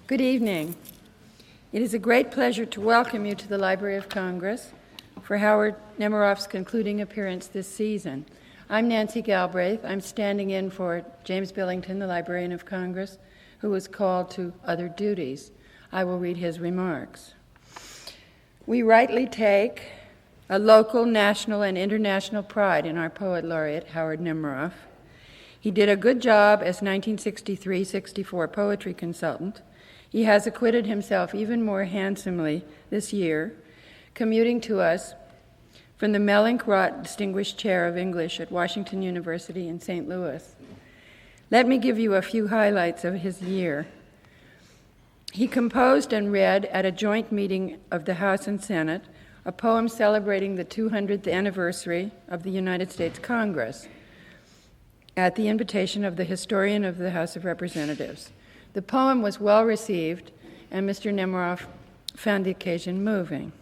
Good evening. It is a great pleasure to welcome you to the Library of Congress for Howard Nemeroff's concluding appearance this season. I'm Nancy Galbraith. I'm standing in for James Billington, the Librarian of Congress, who was called to other duties. I will read his remarks. We rightly take a local, national, and international pride in our poet laureate, Howard Nemeroff. He did a good job as 1963-64 poetry consultant. He has acquitted himself even more handsomely this year, commuting to us from the Mellink-Rott Distinguished Chair of English at Washington University in St. Louis. Let me give you a few highlights of his year. He composed and read at a joint meeting of the House and Senate a poem celebrating the 200th anniversary of the United States Congress at the invitation of the historian of the House of Representatives. The poem was well received, and Mr. Nemeroff found the occasion moving.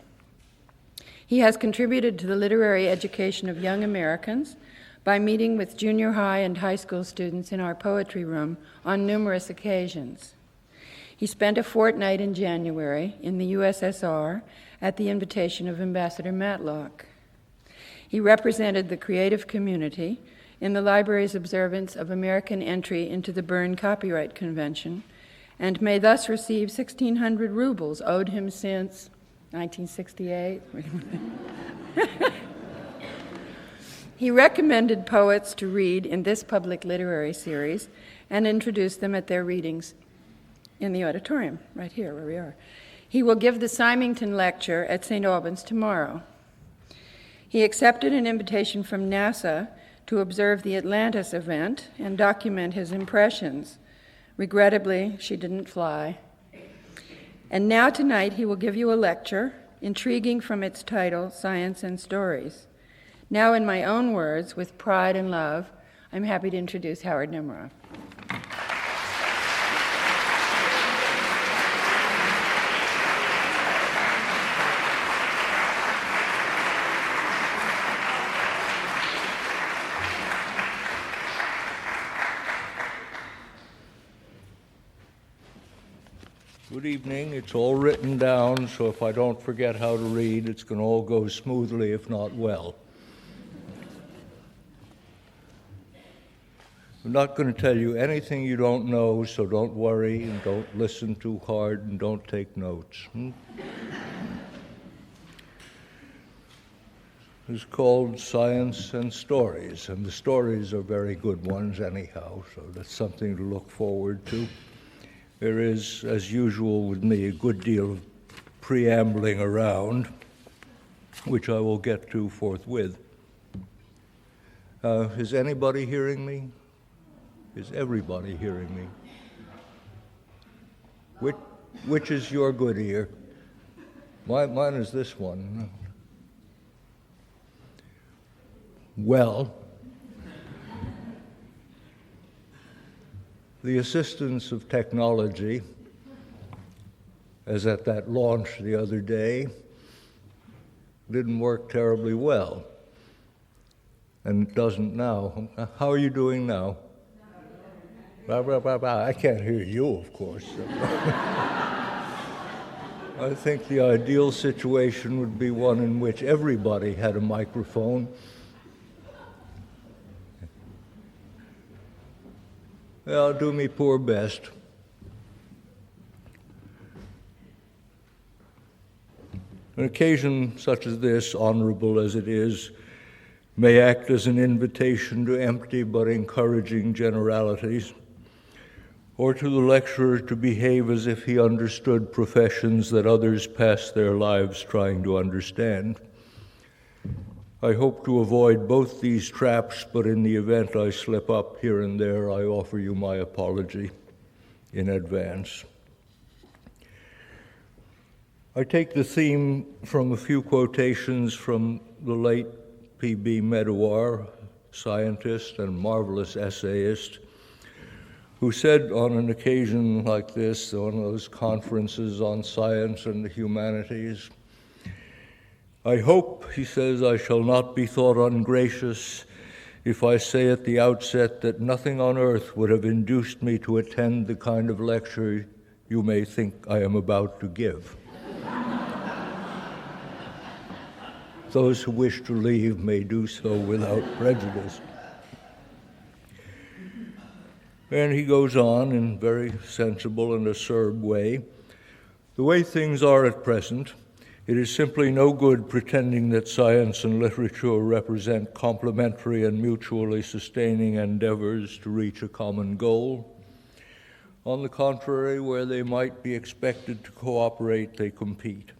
He has contributed to the literary education of young Americans by meeting with junior high and high school students in our poetry room on numerous occasions. He spent a fortnight in January in the USSR at the invitation of Ambassador Matlock. He represented the creative community in the library's observance of American entry into the Berne Copyright Convention, and may thus receive 1,600 rubles owed him since 1968. He recommended poets to read in this public literary series and introduced them at their readings in the auditorium, right here where we are. He will give the Symington Lecture at St. Albans tomorrow. He accepted an invitation from NASA to observe the Atlantis event and document his impressions. Regrettably, she didn't fly. And now tonight he will give you a lecture, intriguing from its title, Science and Stories. Now in my own words, with pride and love, I'm happy to introduce Howard Nemeroff. Good evening. It's all written down, so if I don't forget how to read, it's going to all go smoothly, if not well. I'm not going to tell you anything you don't know, so don't worry and don't listen too hard and don't take notes. It's called Science and Stories, and the stories are very good ones anyhow, so that's something to look forward to. There is, as usual with me, a good deal of preambling around, which I will get to forthwith. Is anybody hearing me? Is everybody hearing me? Which is your good ear? Mine is this one. Well, the assistance of technology, as at that launch the other day, didn't work terribly well, and it doesn't now. How are you doing now? I can't hear you, of course. I think the ideal situation would be one in which everybody had a microphone. Well, I'll do me poor best. An occasion such as this, honorable as it is, may act as an invitation to empty but encouraging generalities, or to the lecturer to behave as if he understood professions that others pass their lives trying to understand. I hope to avoid both these traps, but in the event I slip up here and there, I offer you my apology in advance. I take the theme from a few quotations from the late P.B. Medawar, scientist and marvelous essayist, who said on an occasion like this, one of those conferences on science and the humanities, I hope, he says, I shall not be thought ungracious if I say at the outset that nothing on earth would have induced me to attend the kind of lecture you may think I am about to give. Those who wish to leave may do so without prejudice. And he goes on in very sensible and acerb way. The way things are at present, it is simply no good pretending that science and literature represent complementary and mutually sustaining endeavors to reach a common goal. On the contrary, where they might be expected to cooperate, they compete.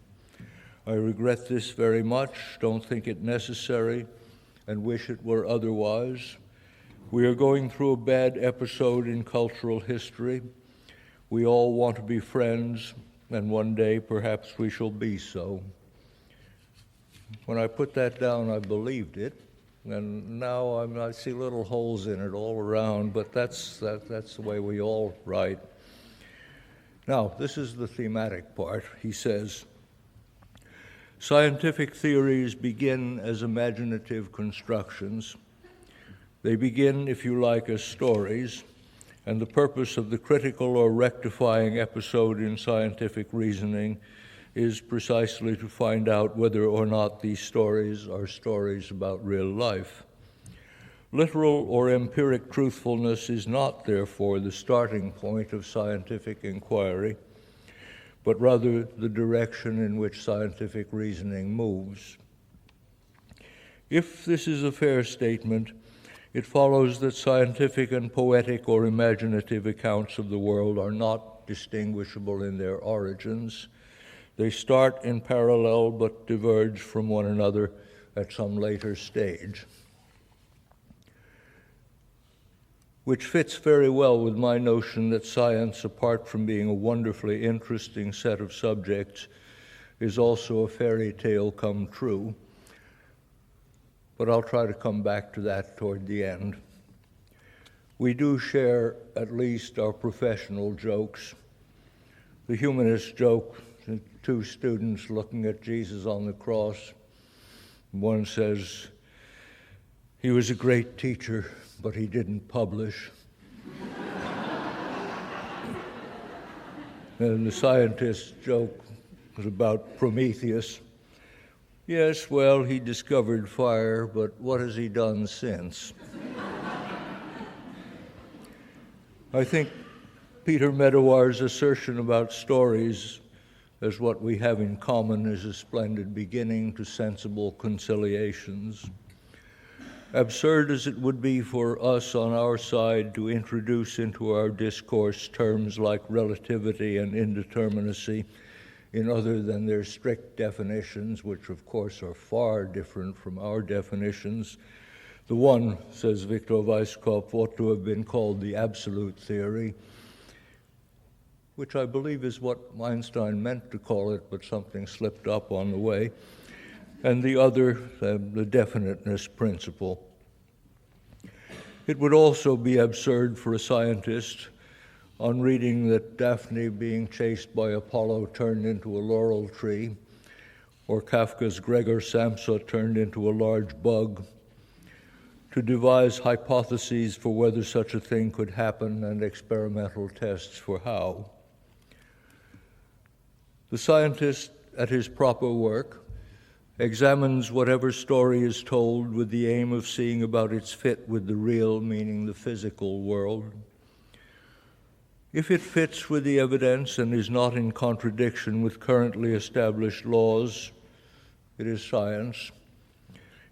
I regret this very much, don't think it necessary, and wish it were otherwise. We are going through a bad episode in cultural history. We all want to be friends, and one day perhaps we shall be so. When I put that down, I believed it, and now I see little holes in it all around, but that's the way we all write. Now, this is the thematic part. He says, scientific theories begin as imaginative constructions. They begin, if you like, as stories, and the purpose of the critical or rectifying episode in scientific reasoning is precisely to find out whether or not these stories are stories about real life. Literal or empiric truthfulness is not, therefore, the starting point of scientific inquiry, but rather the direction in which scientific reasoning moves. If this is a fair statement, it follows that scientific and poetic or imaginative accounts of the world are not distinguishable in their origins. They start in parallel but diverge from one another at some later stage, which fits very well with my notion that science, apart from being a wonderfully interesting set of subjects, is also a fairy tale come true. But I'll try to come back to that toward the end. We do share at least our professional jokes. The humanist joke, the two students looking at Jesus on the cross. One says, he was a great teacher, but he didn't publish. And the scientist's joke was about Prometheus. Yes, well, he discovered fire, but what has he done since? I think Peter Medawar's assertion about stories as what we have in common is a splendid beginning to sensible conciliations. Absurd as it would be for us on our side to introduce into our discourse terms like relativity and indeterminacy in other than their strict definitions, which of course are far different from our definitions. The one, says Viktor Weisskopf, ought to have been called the absolute theory, which I believe is what Einstein meant to call it, but something slipped up on the way. And the other, the definiteness principle. It would also be absurd for a scientist, on reading that Daphne being chased by Apollo turned into a laurel tree, or Kafka's Gregor Samsa turned into a large bug, to devise hypotheses for whether such a thing could happen and experimental tests for how. The scientist, at his proper work, examines whatever story is told with the aim of seeing about its fit with the real, meaning the physical world. If it fits with the evidence and is not in contradiction with currently established laws, it is science.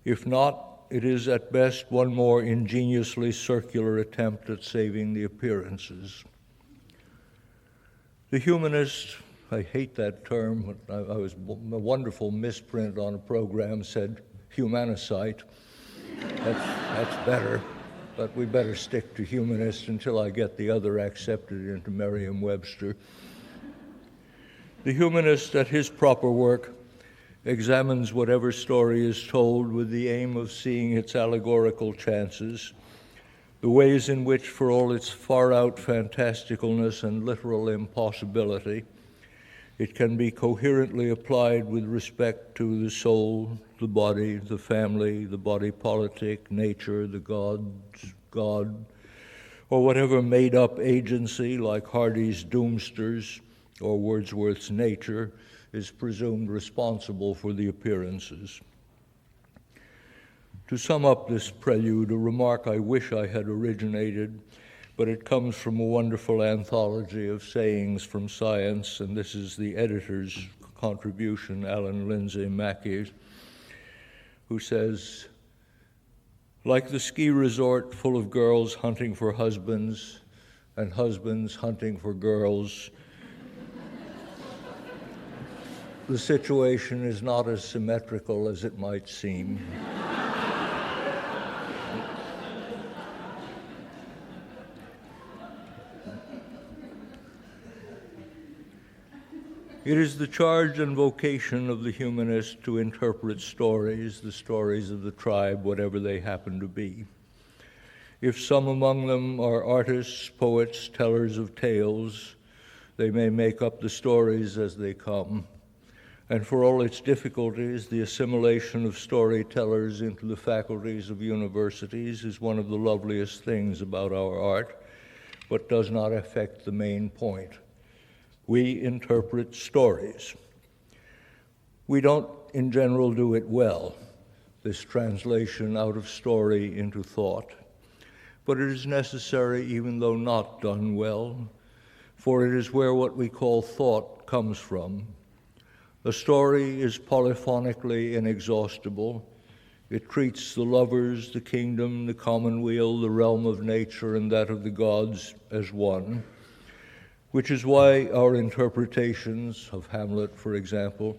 If not, it is at best one more ingeniously circular attempt at saving the appearances. The humanist, I hate that term, but a wonderful misprint on a program said humanicite. That's better. But we better stick to humanist until I get the other accepted into Merriam-Webster. The humanist, at his proper work, examines whatever story is told with the aim of seeing its allegorical chances, the ways in which, for all its far-out fantasticalness and literal impossibility, it can be coherently applied with respect to the soul, the body, the family, the body politic, nature, the gods, God, or whatever made-up agency like Hardy's Doomsters or Wordsworth's Nature is presumed responsible for the appearances. To sum up this prelude, a remark I wish I had originated, but it comes from a wonderful anthology of sayings from science, and this is the editor's contribution, Alan Lindsay Mackey, who says, like the ski resort full of girls hunting for husbands and husbands hunting for girls, the situation is not as symmetrical as it might seem. It is the charge and vocation of the humanist to interpret stories, the stories of the tribe, whatever they happen to be. If some among them are artists, poets, tellers of tales, they may make up the stories as they come. And for all its difficulties, the assimilation of storytellers into the faculties of universities is one of the loveliest things about our art, but does not affect the main point. We interpret stories. We don't, in general, do it well, this translation out of story into thought. But it is necessary, even though not done well, for it is where what we call thought comes from. A story is polyphonically inexhaustible. It treats the lovers, the kingdom, the commonweal, the realm of nature, and that of the gods as one, which is why our interpretations of Hamlet, for example,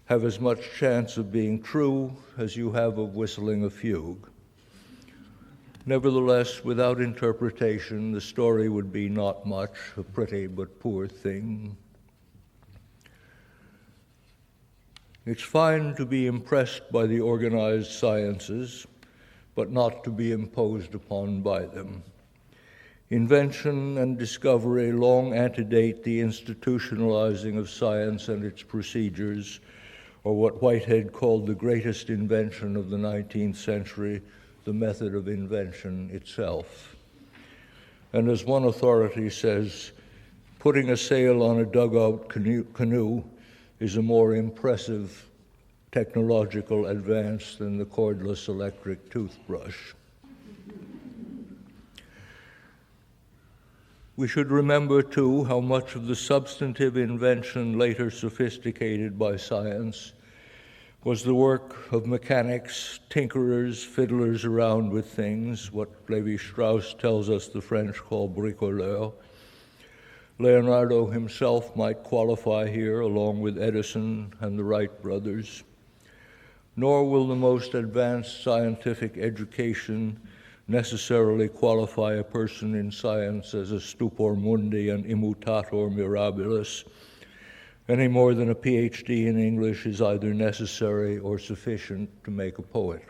have as much chance of being true as you have of whistling a fugue. Nevertheless, without interpretation, the story would be not much, a pretty but poor thing. It's fine to be impressed by the organized sciences, but not to be imposed upon by them. Invention and discovery long antedate the institutionalizing of science and its procedures, or what Whitehead called the greatest invention of the 19th century, the method of invention itself. And as one authority says, putting a sail on a dugout canoe is a more impressive technological advance than the cordless electric toothbrush. We should remember, too, how much of the substantive invention later sophisticated by science was the work of mechanics, tinkerers, fiddlers around with things, what Lévi-Strauss tells us the French call bricoleurs. Leonardo himself might qualify here, along with Edison and the Wright brothers. Nor will the most advanced scientific education necessarily qualify a person in science as a stupor mundi and immutator mirabilis, any more than a PhD in English is either necessary or sufficient to make a poet.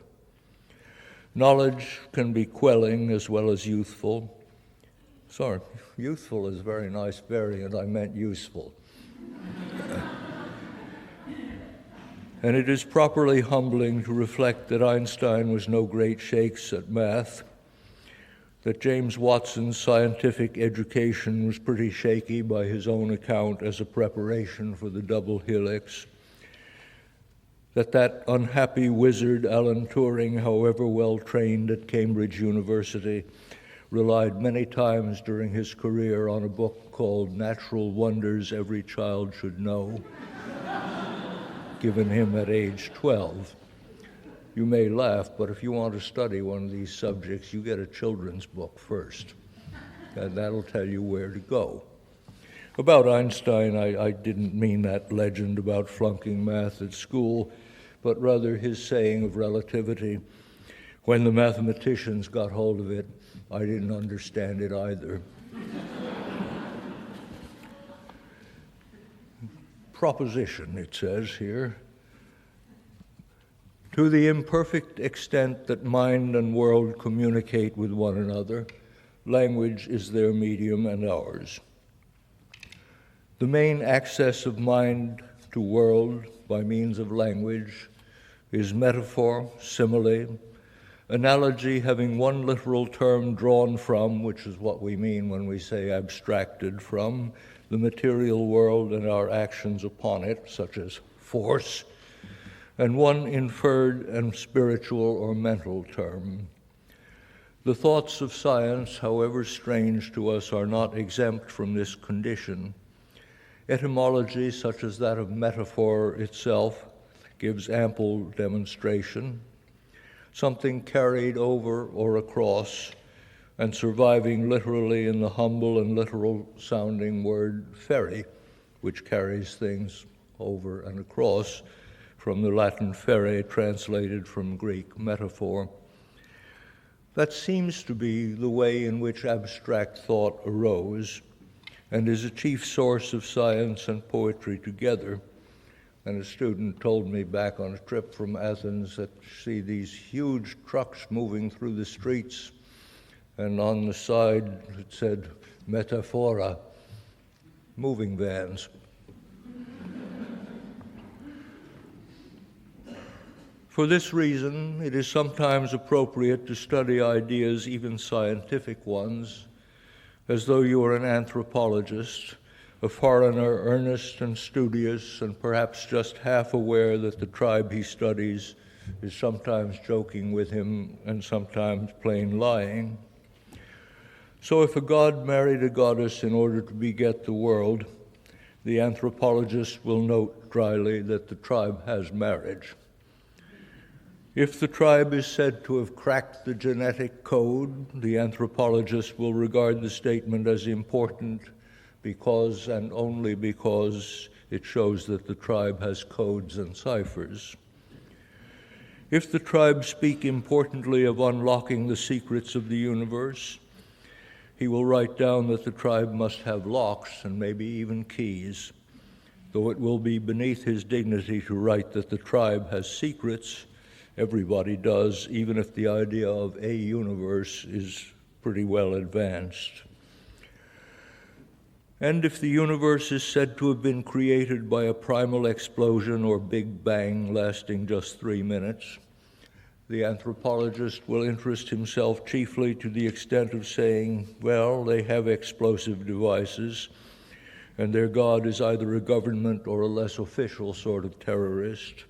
Knowledge can be quelling as well as youthful. Sorry, youthful is a very nice variant, I meant useful. And it is properly humbling to reflect that Einstein was no great shakes at math, that James Watson's scientific education was pretty shaky by his own account as a preparation for the double helix, that unhappy wizard Alan Turing, however well trained at Cambridge University, relied many times during his career on a book called Natural Wonders Every Child Should Know, given him at age 12. You may laugh, but if you want to study one of these subjects, you get a children's book first, and that'll tell you where to go. About Einstein, I didn't mean that legend about flunking math at school, but rather his saying of relativity. When the mathematicians got hold of it, I didn't understand it either. Proposition, it says here. To the imperfect extent that mind and world communicate with one another, language is their medium and ours. The main access of mind to world by means of language is metaphor, simile, analogy having one literal term drawn from, which is what we mean when we say abstracted from, the material world and our actions upon it, such as force, and one inferred and spiritual or mental term. The thoughts of science, however strange to us, are not exempt from this condition. Etymology, such as that of metaphor itself, gives ample demonstration. Something carried over or across, and surviving literally in the humble and literal-sounding word ferry, which carries things over and across, from the Latin ferre, translated from Greek metaphor. That seems to be the way in which abstract thought arose, and is a chief source of science and poetry together. And a student told me back on a trip from Athens that you see these huge trucks moving through the streets, and on the side it said, metaphora, moving vans. For this reason, it is sometimes appropriate to study ideas, even scientific ones, as though you were an anthropologist, a foreigner earnest and studious and perhaps just half aware that the tribe he studies is sometimes joking with him and sometimes plain lying. So if a god married a goddess in order to beget the world, the anthropologist will note dryly that the tribe has marriage. If the tribe is said to have cracked the genetic code, the anthropologist will regard the statement as important because and only because it shows that the tribe has codes and ciphers. If the tribe speak importantly of unlocking the secrets of the universe, he will write down that the tribe must have locks and maybe even keys, though it will be beneath his dignity to write that the tribe has secrets. Everybody does, even if the idea of a universe is pretty well advanced. And if the universe is said to have been created by a primal explosion or big bang lasting just 3 minutes, the anthropologist will interest himself chiefly to the extent of saying, well, they have explosive devices, and their god is either a government or a less official sort of terrorist,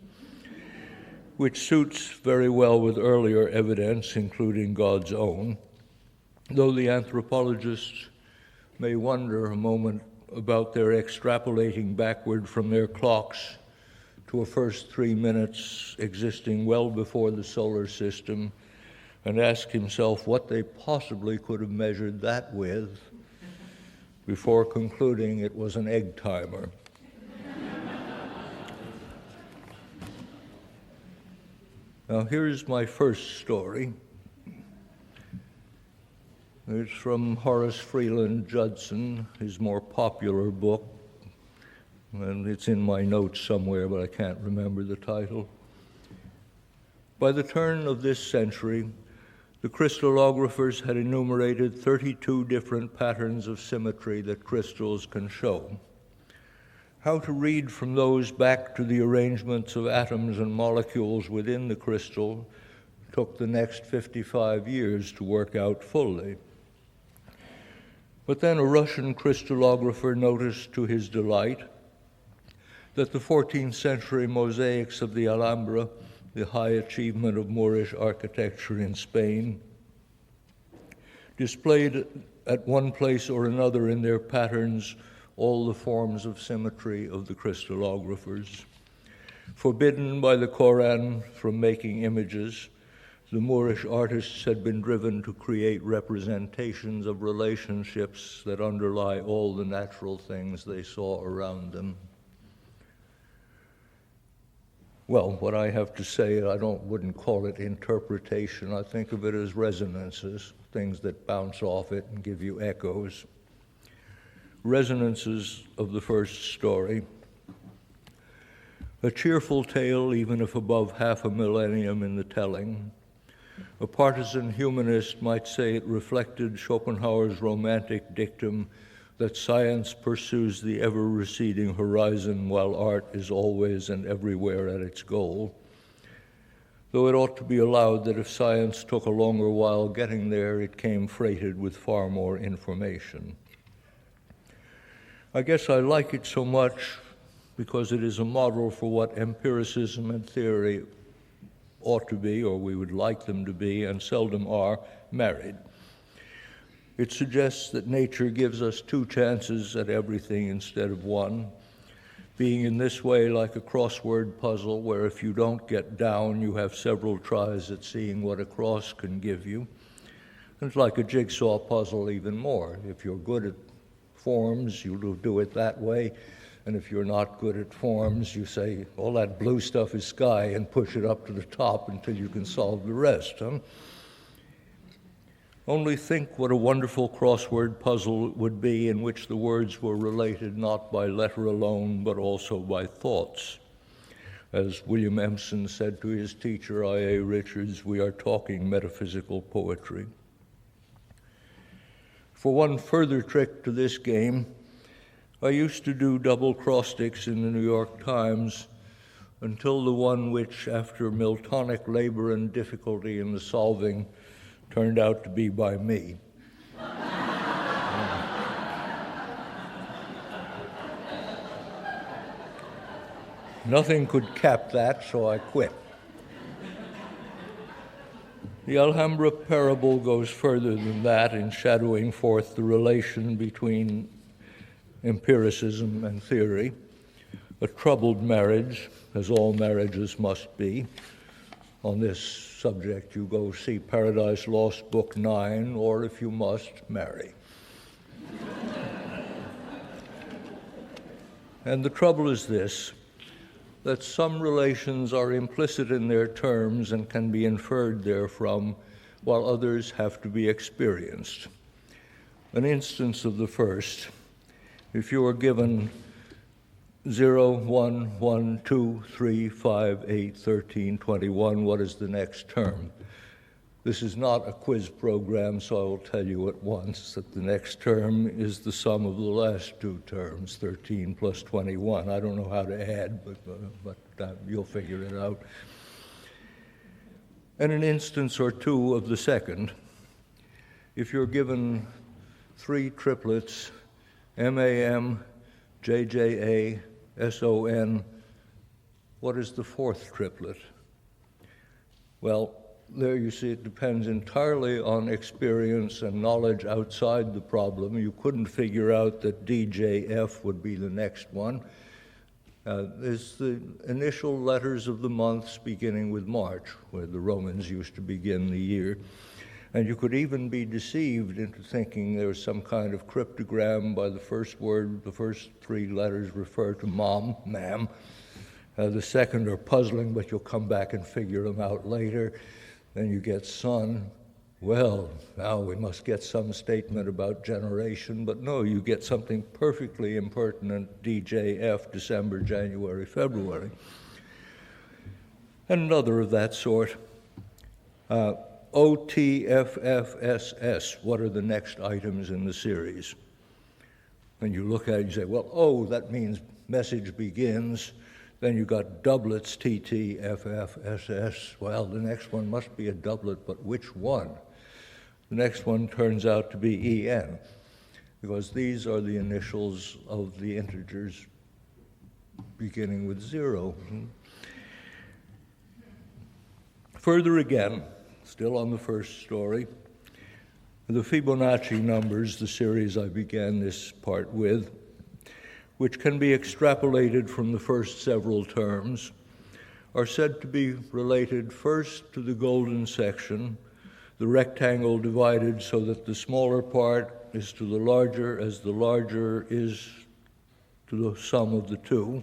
which suits very well with earlier evidence, including God's own, though the anthropologist may wonder a moment about their extrapolating backward from their clocks to a first 3 minutes existing well before the solar system, and ask himself what they possibly could have measured that with before concluding it was an egg timer. Now here's my first story. It's from Horace Freeland Judson, his more popular book, and it's in my notes somewhere, but I can't remember the title. By the turn of this century, the crystallographers had enumerated 32 different patterns of symmetry that crystals can show. How to read from those back to the arrangements of atoms and molecules within the crystal took the next 55 years to work out fully. But then a Russian crystallographer noticed to his delight that the 14th century mosaics of the Alhambra, the high achievement of Moorish architecture in Spain, displayed at one place or another in their patterns all the forms of symmetry of the crystallographers. Forbidden by the Koran from making images, the Moorish artists had been driven to create representations of relationships that underlie all the natural things they saw around them. Well, what I have to say, wouldn't call it interpretation. I think of it as resonances, things that bounce off it and give you echoes. Resonances of the first story. A cheerful tale, even if above half a millennium in the telling. A partisan humanist might say it reflected Schopenhauer's romantic dictum that science pursues the ever-receding horizon while art is always and everywhere at its goal. though it ought to be allowed that if science took a longer while getting there, it came freighted with far more information. I guess I like it so much because it is a model for what empiricism and theory ought to be, or we would like them to be, and seldom are, married. It suggests that nature gives us two chances at everything instead of one, being in this way like a crossword puzzle where if you don't get down, you have several tries at seeing what a cross can give you. And it's like a jigsaw puzzle even more. If you're good at forms, you'll do it that way. And if you're not good at forms, you say, all that blue stuff is sky, and push it up to the top until you can solve the rest. Only think what a wonderful crossword puzzle would be in which the words were related not by letter alone, but also by thoughts. As William Empson said to his teacher, I.A. Richards, we are talking metaphysical poetry. For one further trick to this game, I used to do double cross-sticks in the New York Times until the one which, after Miltonic labor and difficulty in the solving, turned out to be by me. Nothing could cap that, so I quit. The Alhambra parable goes further than that in shadowing forth the relation between empiricism and theory. A troubled marriage, as all marriages must be. On this subject, you go see Paradise Lost, Book 9, or if you must, marry. And the trouble is this, that some relations are implicit in their terms and can be inferred therefrom, while others have to be experienced. An instance of the first, if you are given 0, 1, 1, 2, 3, 5, 8, 13, 21, what is the next term? This is not a quiz program, so I will tell you at once that the next term is the sum of the last two terms, 13 plus 21. I don't know how to add, but you'll figure it out. And an instance or two of the second, if you're given 3 triplets, MAM, JJA, SON, what is the fourth triplet? Well, there you see it depends entirely on experience and knowledge outside the problem. You couldn't figure out that DJF would be the next one. There's the initial letters of the months beginning with March, where the Romans used to begin the year. And you could even be deceived into thinking there was some kind of cryptogram by the first word. The first 3 letters refer to mom, ma'am. The second are puzzling, but you'll come back and figure them out later. Then you get son. Well, now we must get some statement about generation, but no, you get something perfectly impertinent, DJF, December, January, February. And another of that sort. OTFFSS, what are the next items in the series? When you look at it, you say, well, oh, that means message begins. Then you got doublets, TTFFSS. Well, the next one must be a doublet, but which one? The next one turns out to be EN, because these are the initials of the integers beginning with 0. Further again, still on the first story, the Fibonacci numbers, the series I began this part with, which can be extrapolated from the first several terms, are said to be related first to the golden section, the rectangle divided so that the smaller part is to the larger as the larger is to the sum of the two.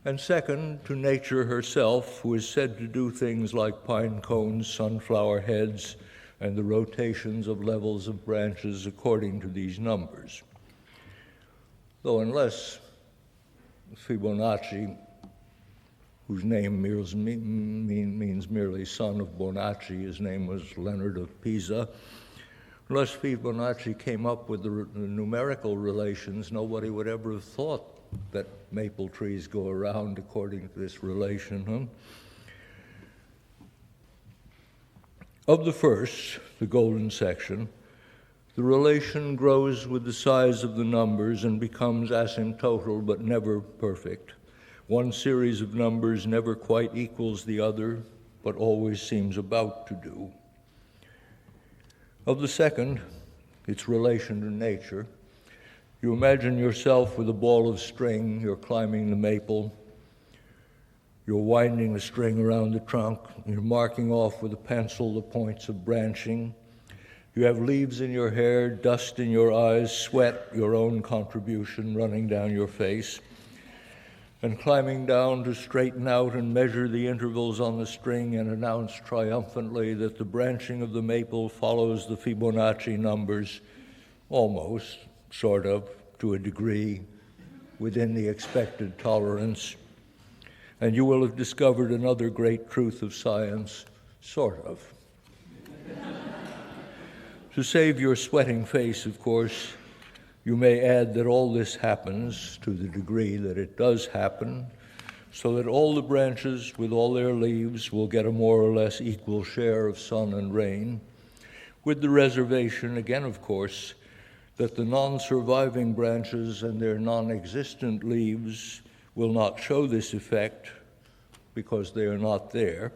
And second, to nature herself, who is said to do things like pine cones, sunflower heads, and the rotations of levels of branches according to these numbers. Though unless Fibonacci, whose name means merely son of Bonacci, his name was Leonard of Pisa, unless Fibonacci came up with the numerical relations, nobody would ever have thought that maple trees go around according to this relation. Of the first, the golden section, the relation grows with the size of the numbers and becomes asymptotal but never perfect. One series of numbers never quite equals the other, but always seems about to do. Of the second, its relation to nature, you imagine yourself with a ball of string, you're climbing the maple, you're winding the string around the trunk, you're marking off with a pencil the points of branching. You have leaves in your hair, dust in your eyes, sweat, your own contribution running down your face, and climbing down to straighten out and measure the intervals on the string and announce triumphantly that the branching of the maple follows the Fibonacci numbers, almost, sort of, to a degree, within the expected tolerance. And you will have discovered another great truth of science, sort of. To save your sweating face, of course, you may add that all this happens to the degree that it does happen, so that all the branches with all their leaves will get a more or less equal share of sun and rain, with the reservation, again, of course, that the non-surviving branches and their non-existent leaves will not show this effect because they are not there,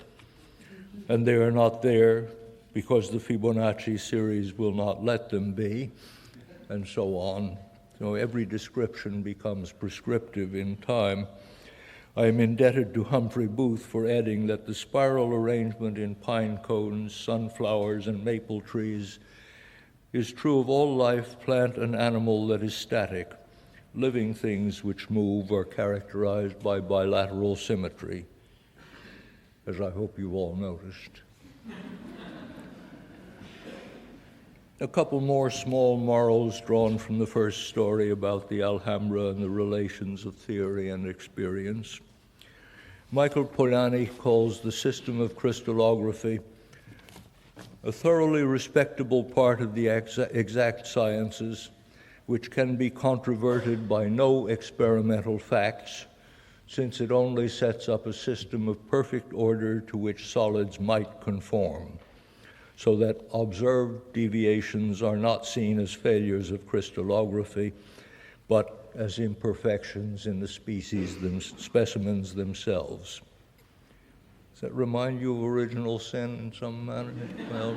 and they are not there because the Fibonacci series will not let them be, and so on. So every description becomes prescriptive in time. I am indebted to Humphrey Booth for adding that the spiral arrangement in pine cones, sunflowers, and maple trees is true of all life, plant, and animal that is static. Living things which move are characterized by bilateral symmetry, as I hope you've all noticed. A couple more small morals drawn from the first story about the Alhambra and the relations of theory and experience. Michael Polanyi calls the system of crystallography a thoroughly respectable part of the exact sciences, which can be controverted by no experimental facts, since it only sets up a system of perfect order to which solids might conform, so that observed deviations are not seen as failures of crystallography, but as imperfections in the specimens themselves. Does that remind you of original sin in some manner? Well,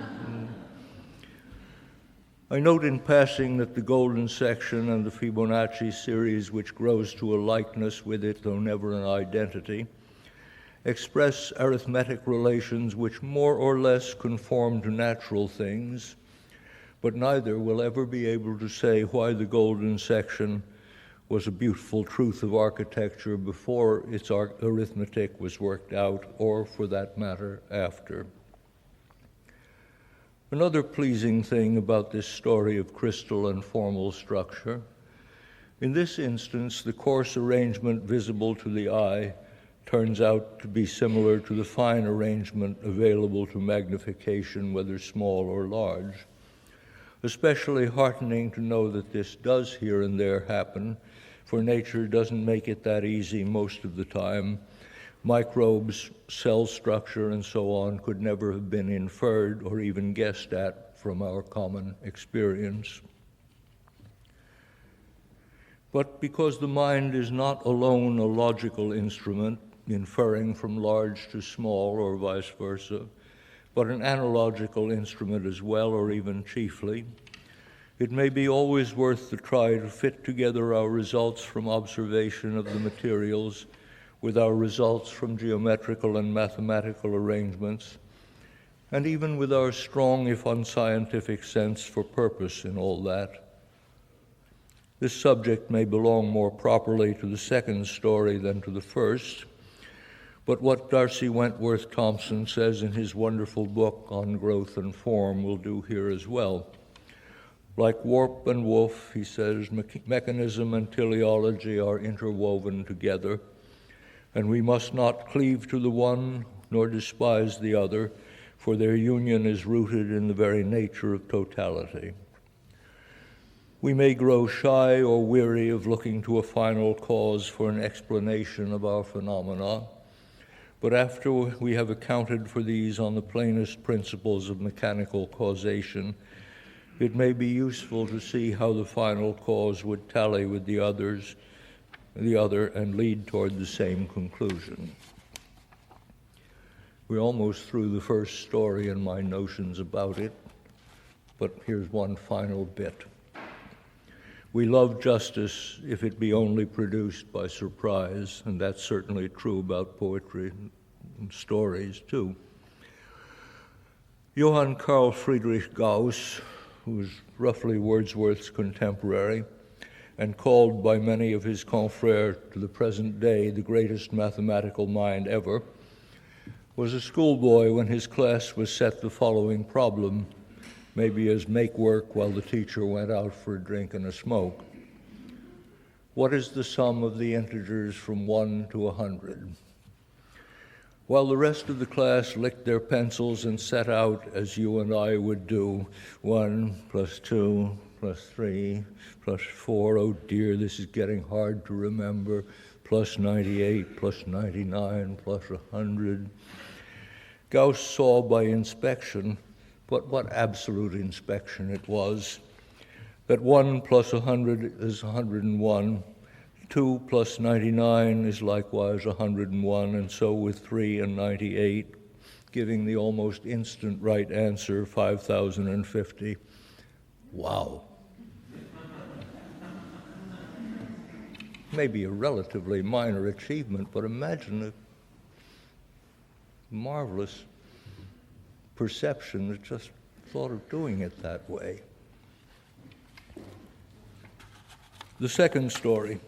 I note in passing that the golden section and the Fibonacci series, which grows to a likeness with it, though never an identity, express arithmetic relations which more or less conform to natural things, but neither will ever be able to say why the golden section was a beautiful truth of architecture before its arithmetic was worked out, or for that matter, after. Another pleasing thing about this story of crystal and formal structure, in this instance, the coarse arrangement visible to the eye turns out to be similar to the fine arrangement available to magnification, whether small or large. Especially heartening to know that this does here and there happen, for nature doesn't make it that easy most of the time. Microbes, cell structure, and so on could never have been inferred or even guessed at from our common experience. But because the mind is not alone a logical instrument, inferring from large to small or vice versa, but an analogical instrument as well, or even chiefly, it may be always worth the try to fit together our results from observation of the materials with our results from geometrical and mathematical arrangements, and even with our strong, if unscientific, sense for purpose in all that. This subject may belong more properly to the second story than to the first, but what Darcy Wentworth Thompson says in his wonderful book on growth and form will do here as well. Like warp and woof, he says, mechanism and teleology are interwoven together, and we must not cleave to the one nor despise the other, for their union is rooted in the very nature of totality. We may grow shy or weary of looking to a final cause for an explanation of our phenomena, But after we have accounted for these on the plainest principles of mechanical causation, it may be useful to see how the final cause would tally with the other, and lead toward the same conclusion. We're almost through the first story and my notions about it, but here's one final bit. We love justice if it be only produced by surprise, and that's certainly true about poetry and stories, too. Johann Carl Friedrich Gauss, who was roughly Wordsworth's contemporary, and called by many of his confrères to the present day the greatest mathematical mind ever, was a schoolboy when his class was set the following problem, maybe as make work while the teacher went out for a drink and a smoke. What is the sum of the integers from 1 to 100? While the rest of the class licked their pencils and set out, as you and I would do, 1 plus 2 plus 3 plus 4, oh dear, this is getting hard to remember, plus 98 plus 99 plus 100. Gauss saw by inspection, but what absolute inspection it was, that 1 plus 100 is 101, 2 plus 99 is likewise 101, and so with 3 and 98, giving the almost instant right answer, 5,050. Wow. Maybe a relatively minor achievement, but imagine a marvelous perception that just thought of doing it that way. The second story.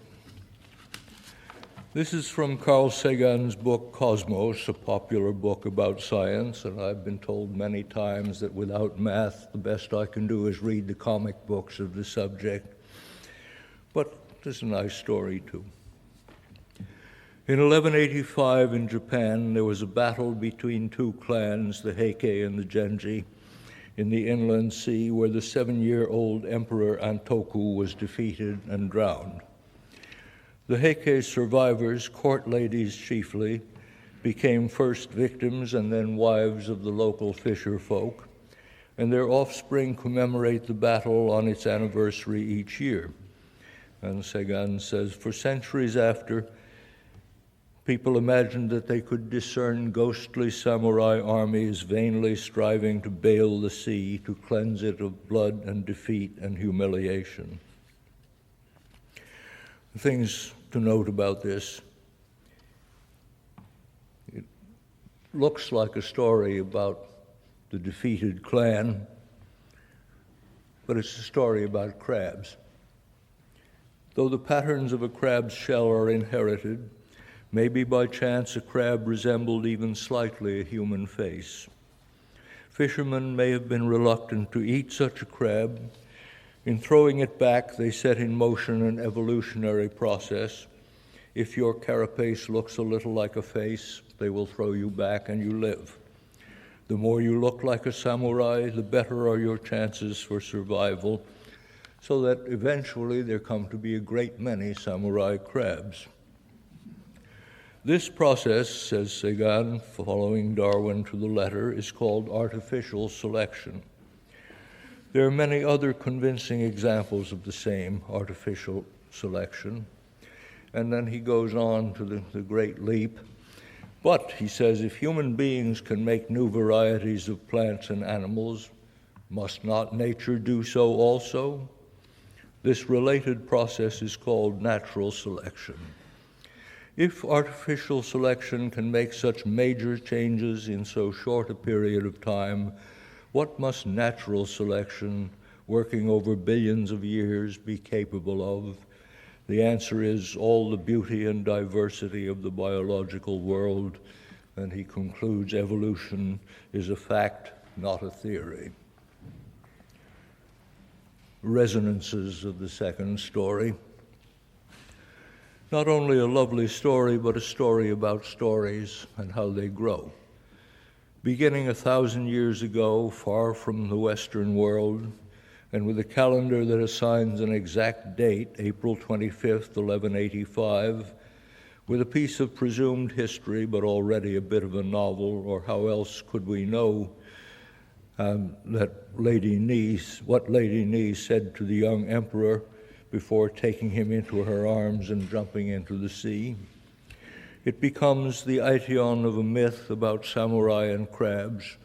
This is from Carl Sagan's book Cosmos, a popular book about science, and I've been told many times that without math, the best I can do is read the comic books of the subject. But it's a nice story, too. In 1185 in Japan, there was a battle between two clans, the Heike and the Genji, in the inland sea where the 7-year-old Emperor Antoku was defeated and drowned. The Heike survivors, court ladies chiefly, became first victims and then wives of the local fisher folk, and their offspring commemorate the battle on its anniversary each year. And Sagan says, for centuries after, people imagined that they could discern ghostly samurai armies vainly striving to bail the sea, to cleanse it of blood and defeat and humiliation. Things to note about this. It looks like a story about the defeated clan, but it's a story about crabs. Though the patterns of a crab's shell are inherited, maybe by chance a crab resembled even slightly a human face. Fishermen may have been reluctant to eat such a crab. In throwing it back, they set in motion an evolutionary process. If your carapace looks a little like a face, they will throw you back and you live. The more you look like a samurai, the better are your chances for survival, so that eventually there come to be a great many samurai crabs. This process, says Sagan, following Darwin to the letter, is called artificial selection. There are many other convincing examples of the same artificial selection. And then he goes on to the great leap. But, he says, if human beings can make new varieties of plants and animals, must not nature do so also? This related process is called natural selection. If artificial selection can make such major changes in so short a period of time, what must natural selection, working over billions of years, be capable of? The answer is all the beauty and diversity of the biological world, and he concludes evolution is a fact, not a theory. Resonances of the second story. Not only a lovely story, but a story about stories and how they grow. Beginning 1,000 years ago, far from the Western world, and with a calendar that assigns an exact date, April 25th, 1185, with a piece of presumed history, but already a bit of a novel, or how else could we know what Lady Ni said to the young emperor before taking him into her arms and jumping into the sea. It becomes the Aetion of a myth about samurai and crabs,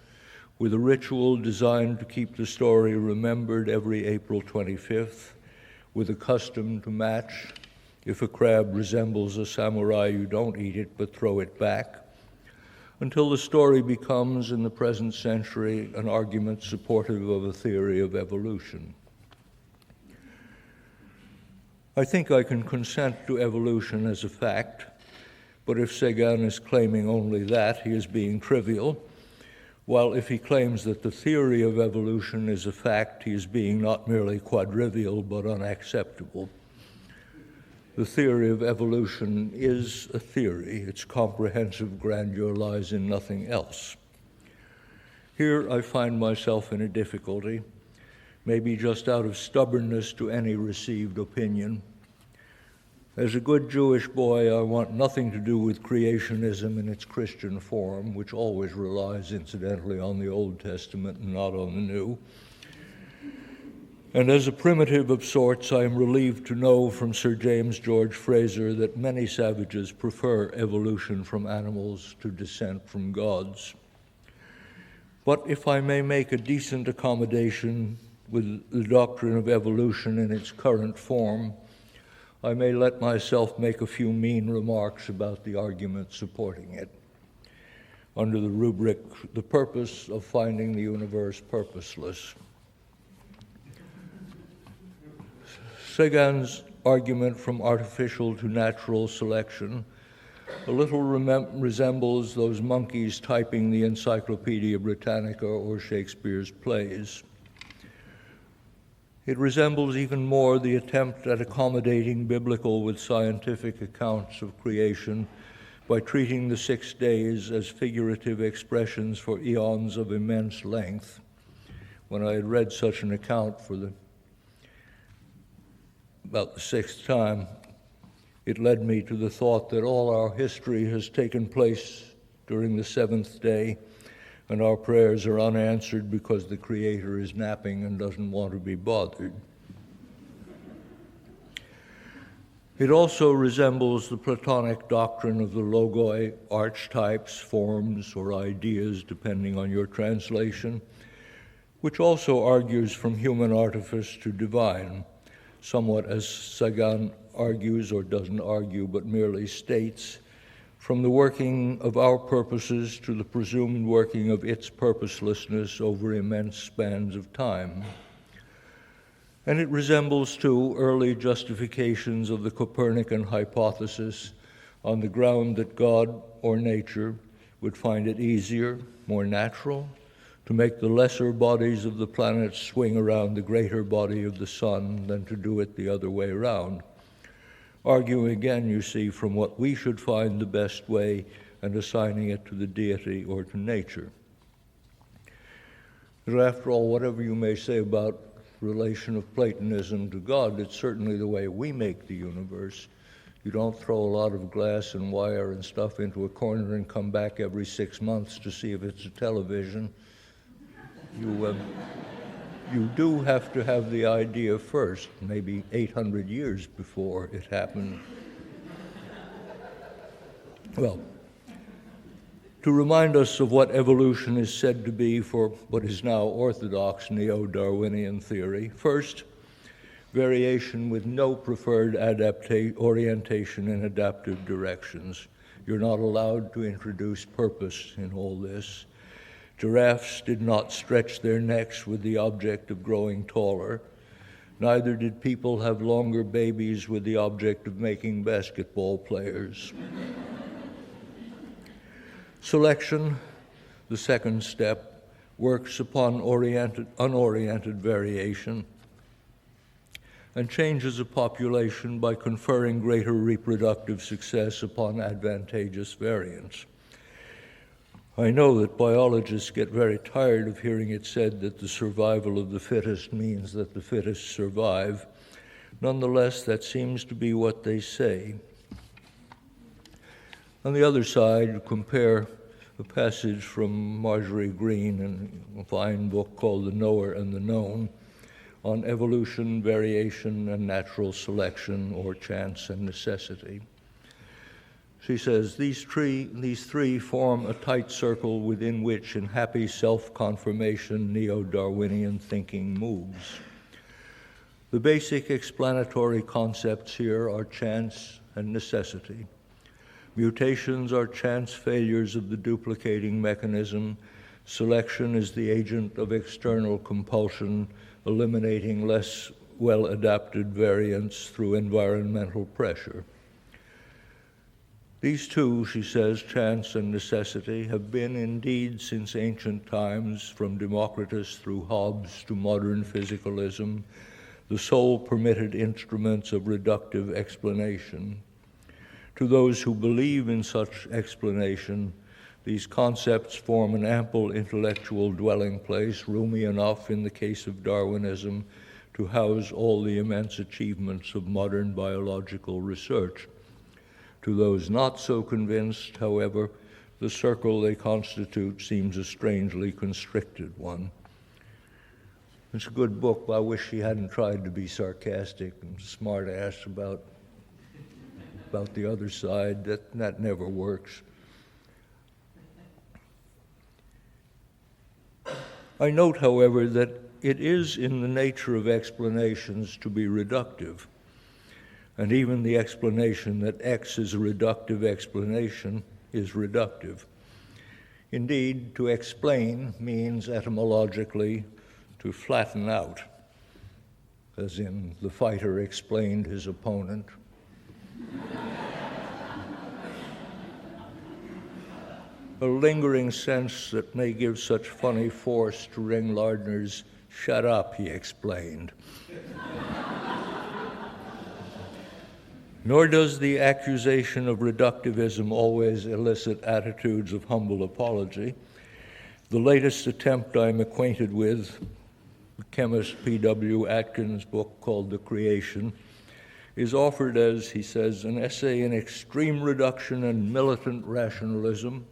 with a ritual designed to keep the story remembered every April 25th, with a custom to match. If a crab resembles a samurai, you don't eat it but throw it back, until the story becomes, in the present century, an argument supportive of a theory of evolution. I think I can consent to evolution as a fact, but if Sagan is claiming only that, he is being trivial, while if he claims that the theory of evolution is a fact, he is being not merely quadrivial, but unacceptable. The theory of evolution is a theory. Its comprehensive grandeur lies in nothing else. Here I find myself in a difficulty, maybe just out of stubbornness to any received opinion. As a good Jewish boy, I want nothing to do with creationism in its Christian form, which always relies, incidentally, on the Old Testament and not on the New. And as a primitive of sorts, I am relieved to know from Sir James George Frazer that many savages prefer evolution from animals to descent from gods. But if I may make a decent accommodation with the doctrine of evolution in its current form, I may let myself make a few mean remarks about the argument supporting it, under the rubric, the purpose of finding the universe purposeless. Sagan's argument from artificial to natural selection a little resembles those monkeys typing the Encyclopedia Britannica or Shakespeare's plays. It resembles even more the attempt at accommodating biblical with scientific accounts of creation by treating the 6 days as figurative expressions for eons of immense length. When I had read such an account for about the 6th time, it led me to the thought that all our history has taken place during the 7th day, and our prayers are unanswered because the Creator is napping and doesn't want to be bothered. It also resembles the Platonic doctrine of the logoi, archetypes, forms, or ideas, depending on your translation, which also argues from human artifice to divine, somewhat as Sagan argues, or doesn't argue, but merely states, from the working of our purposes to the presumed working of its purposelessness over immense spans of time. And it resembles, too, early justifications of the Copernican hypothesis on the ground that God or nature would find it easier, more natural, to make the lesser bodies of the planets swing around the greater body of the sun than to do it the other way around. Arguing again, you see, from what we should find the best way and assigning it to the deity or to nature. But after all, whatever you may say about relation of Platonism to God, it's certainly the way we make the universe. You don't throw a lot of glass and wire and stuff into a corner and come back every 6 months to see if it's a television. You do have to have the idea first, maybe 800 years before it happened. Well, to remind us of what evolution is said to be for what is now orthodox neo-Darwinian theory, first, variation with no preferred orientation in adaptive directions. You're not allowed to introduce purpose in all this. Giraffes did not stretch their necks with the object of growing taller. Neither did people have longer babies with the object of making basketball players. Selection, the second step, works upon unoriented variation and changes a population by conferring greater reproductive success upon advantageous variants. I know that biologists get very tired of hearing it said that the survival of the fittest means that the fittest survive. Nonetheless, that seems to be what they say. On the other side, compare a passage from Marjorie Green in a fine book called The Knower and the Known on evolution, variation, and natural selection, or chance and necessity. She says, these three form a tight circle within which, in happy self-confirmation, neo-Darwinian thinking moves. The basic explanatory concepts here are chance and necessity. Mutations are chance failures of the duplicating mechanism. Selection is the agent of external compulsion, eliminating less well-adapted variants through environmental pressure. These two, she says, chance and necessity, have been indeed since ancient times, from Democritus through Hobbes to modern physicalism, the sole permitted instruments of reductive explanation. To those who believe in such explanation, these concepts form an ample intellectual dwelling place, roomy enough in the case of Darwinism to house all the immense achievements of modern biological research. To those not so convinced, however, the circle they constitute seems a strangely constricted one. It's a good book, but I wish she hadn't tried to be sarcastic and smart-ass about the other side. That never works. I note, however, that it is in the nature of explanations to be reductive, and even the explanation that X is a reductive explanation is reductive. Indeed, to explain means etymologically to flatten out, as in the fighter explained his opponent. A lingering sense that may give such funny force to Ring Lardner's "Shut up," he explained. Nor does the accusation of reductivism always elicit attitudes of humble apology. The latest attempt I'm acquainted with, the chemist P.W. Atkins' book called The Creation, is offered as, he says, an essay in extreme reduction and militant rationalism,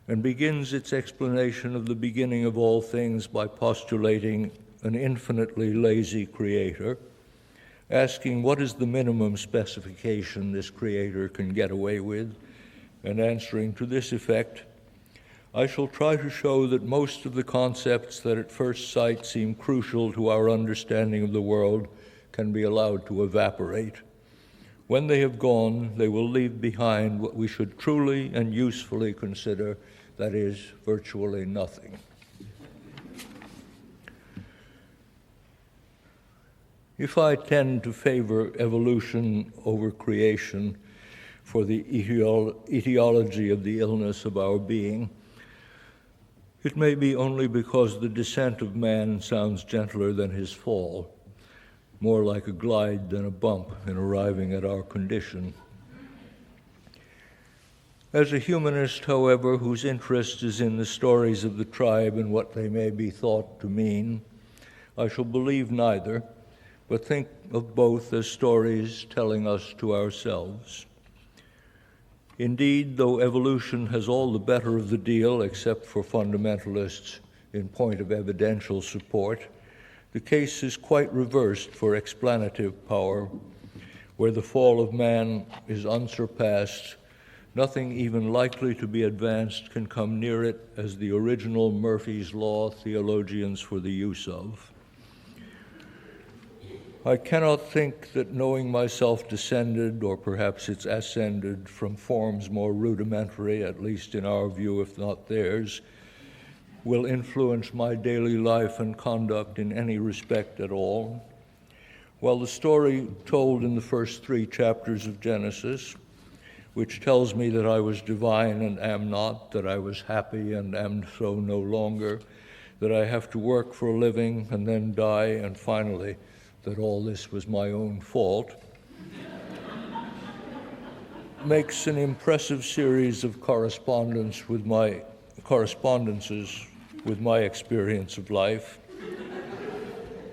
and begins its explanation of the beginning of all things by postulating an infinitely lazy creator, asking what is the minimum specification this creator can get away with, and answering to this effect, I shall try to show that most of the concepts that at first sight seem crucial to our understanding of the world can be allowed to evaporate. When they have gone, they will leave behind what we should truly and usefully consider, that is, virtually nothing. If I tend to favor evolution over creation for the etiology of the illness of our being, it may be only because the descent of man sounds gentler than his fall, more like a glide than a bump in arriving at our condition. As a humanist, however, whose interest is in the stories of the tribe and what they may be thought to mean, I shall believe neither, but think of both as stories telling us to ourselves. Indeed, though evolution has all the better of the deal, except for fundamentalists in point of evidential support, the case is quite reversed for explanative power, where the fall of man is unsurpassed. Nothing even likely to be advanced can come near it, as the original Murphy's Law theologians for the use of. I cannot think that knowing myself descended, or perhaps it's ascended, from forms more rudimentary, at least in our view, if not theirs, will influence my daily life and conduct in any respect at all. While the story told in the first 3 chapters of Genesis, which tells me that I was divine and am not, that I was happy and am so no longer, that I have to work for a living and then die, and finally, that all this was my own fault, makes an impressive series of correspondences with my experience of life,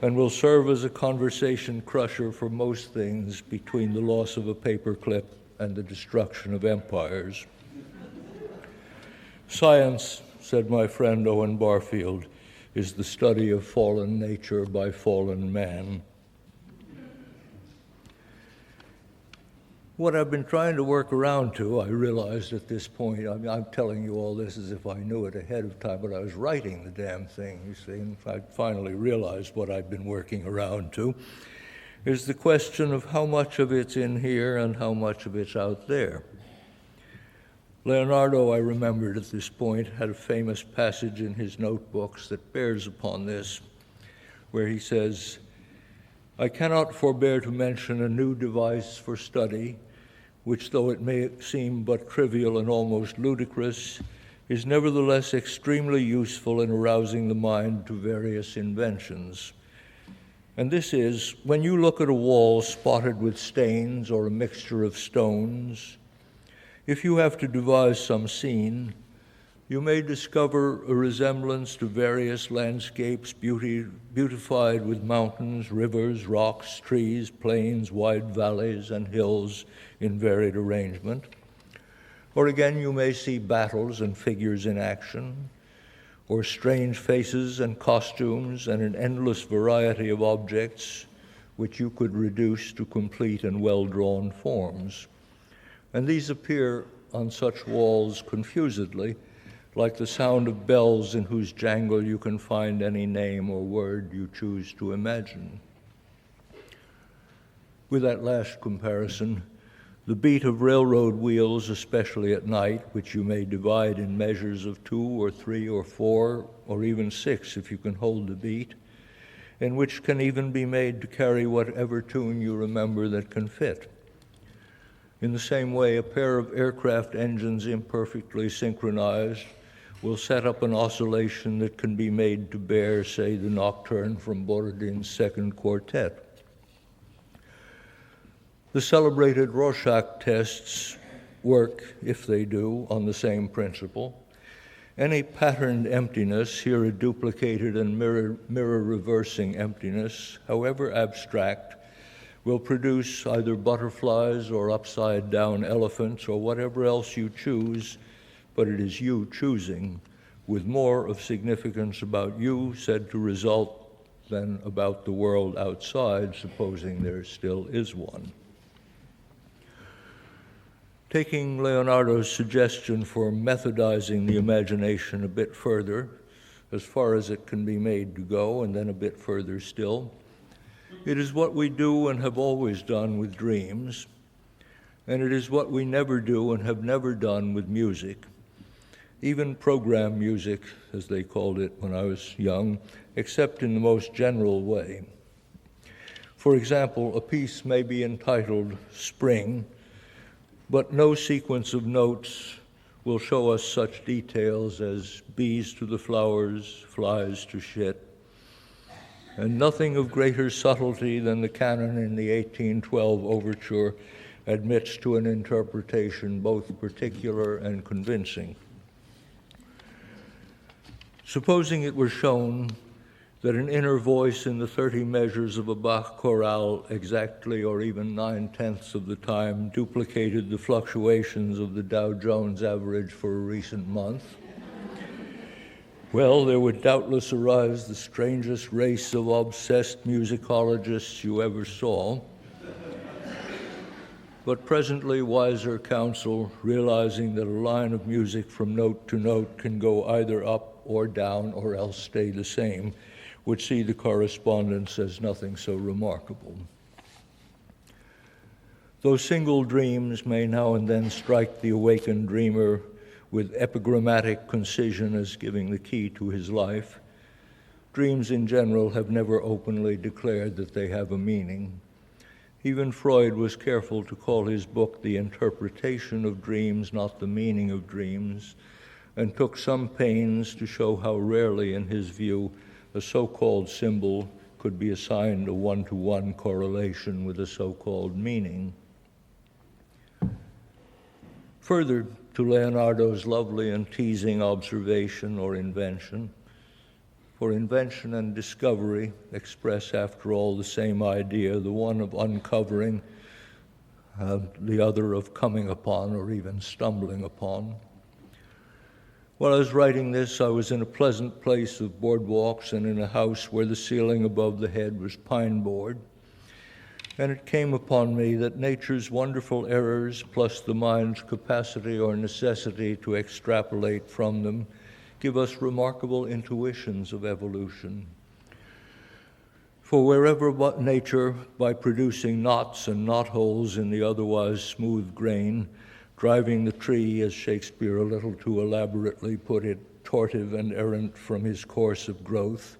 and will serve as a conversation crusher for most things between the loss of a paperclip and the destruction of empires. Science, said my friend Owen Barfield, is the study of fallen nature by fallen man. What I've been trying to work around to, I realized at this point, I'm telling you all this as if I knew it ahead of time, but I was writing the damn thing, you see, and I finally realized what I've been working around to, is the question of how much of it's in here and how much of it's out there. Leonardo, I remembered at this point, had a famous passage in his notebooks that bears upon this, where he says, "I cannot forbear to mention a new device for study, which, though it may seem but trivial and almost ludicrous, is nevertheless extremely useful in arousing the mind to various inventions. And this is, when you look at a wall spotted with stains or a mixture of stones, if you have to devise some scene, you may discover a resemblance to various landscapes beautified with mountains, rivers, rocks, trees, plains, wide valleys, and hills in varied arrangement. Or again, you may see battles and figures in action, or strange faces and costumes and an endless variety of objects which you could reduce to complete and well-drawn forms. And these appear on such walls confusedly, like the sound of bells in whose jangle you can find any name or word you choose to imagine." With that last comparison, the beat of railroad wheels, especially at night, which you may divide in measures of 2 or 3 or 4 or even 6 if you can hold the beat, and which can even be made to carry whatever tune you remember that can fit. In the same way, a pair of aircraft engines imperfectly synchronized will set up an oscillation that can be made to bear, say, the nocturne from Borodin's Second Quartet. The celebrated Rorschach tests work, if they do, on the same principle. Any patterned emptiness, here a duplicated and mirror-reversing emptiness, however abstract, will produce either butterflies or upside-down elephants or whatever else you choose, but it is you choosing, with more of significance about you said to result than about the world outside, supposing there still is one. Taking Leonardo's suggestion for methodizing the imagination a bit further, as far as it can be made to go, and then a bit further still, it is what we do and have always done with dreams, and it is what we never do and have never done with music, even program music, as they called it when I was young, except in the most general way. For example, a piece may be entitled Spring, but no sequence of notes will show us such details as bees to the flowers, flies to shit, and nothing of greater subtlety than the canon in the 1812 overture admits to an interpretation both particular and convincing. Supposing it were shown that an inner voice in the 30 measures of a Bach chorale exactly or even 9/10 of the time duplicated the fluctuations of the Dow Jones average for a recent month, well, there would doubtless arise the strangest race of obsessed musicologists you ever saw. But presently, wiser counsel, realizing that a line of music from note to note can go either up or down or else stay the same, would see the correspondence as nothing so remarkable. Though single dreams may now and then strike the awakened dreamer with epigrammatic concision as giving the key to his life, dreams in general have never openly declared that they have a meaning. Even Freud was careful to call his book The Interpretation of Dreams, not the meaning of dreams, and took some pains to show how rarely, in his view, a so-called symbol could be assigned a one-to-one correlation with a so-called meaning. Further to Leonardo's lovely and teasing observation or invention, for invention and discovery express, after all, the same idea, the one of uncovering, the other of coming upon or even stumbling upon. While I was writing this, I was in a pleasant place of boardwalks and in a house where the ceiling above the head was pine board. And it came upon me that nature's wonderful errors plus the mind's capacity or necessity to extrapolate from them give us remarkable intuitions of evolution. For wherever nature, by producing knots and knotholes in the otherwise smooth grain, driving the tree, as Shakespeare a little too elaborately put it, tortive and errant from his course of growth,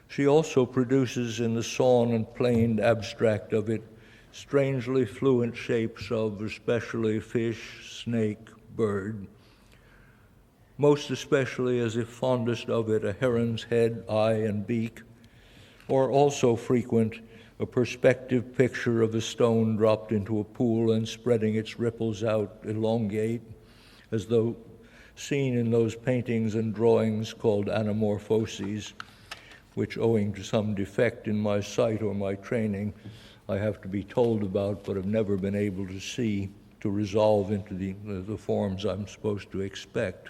she also produces in the sawn and planed abstract of it strangely fluent shapes of especially fish, snake, bird, most especially as if fondest of it a heron's head, eye, and beak, or also frequent a perspective picture of a stone dropped into a pool and spreading its ripples out elongate, as though seen in those paintings and drawings called anamorphoses, which, owing to some defect in my sight or my training, I have to be told about but have never been able to see to resolve into the forms I'm supposed to expect.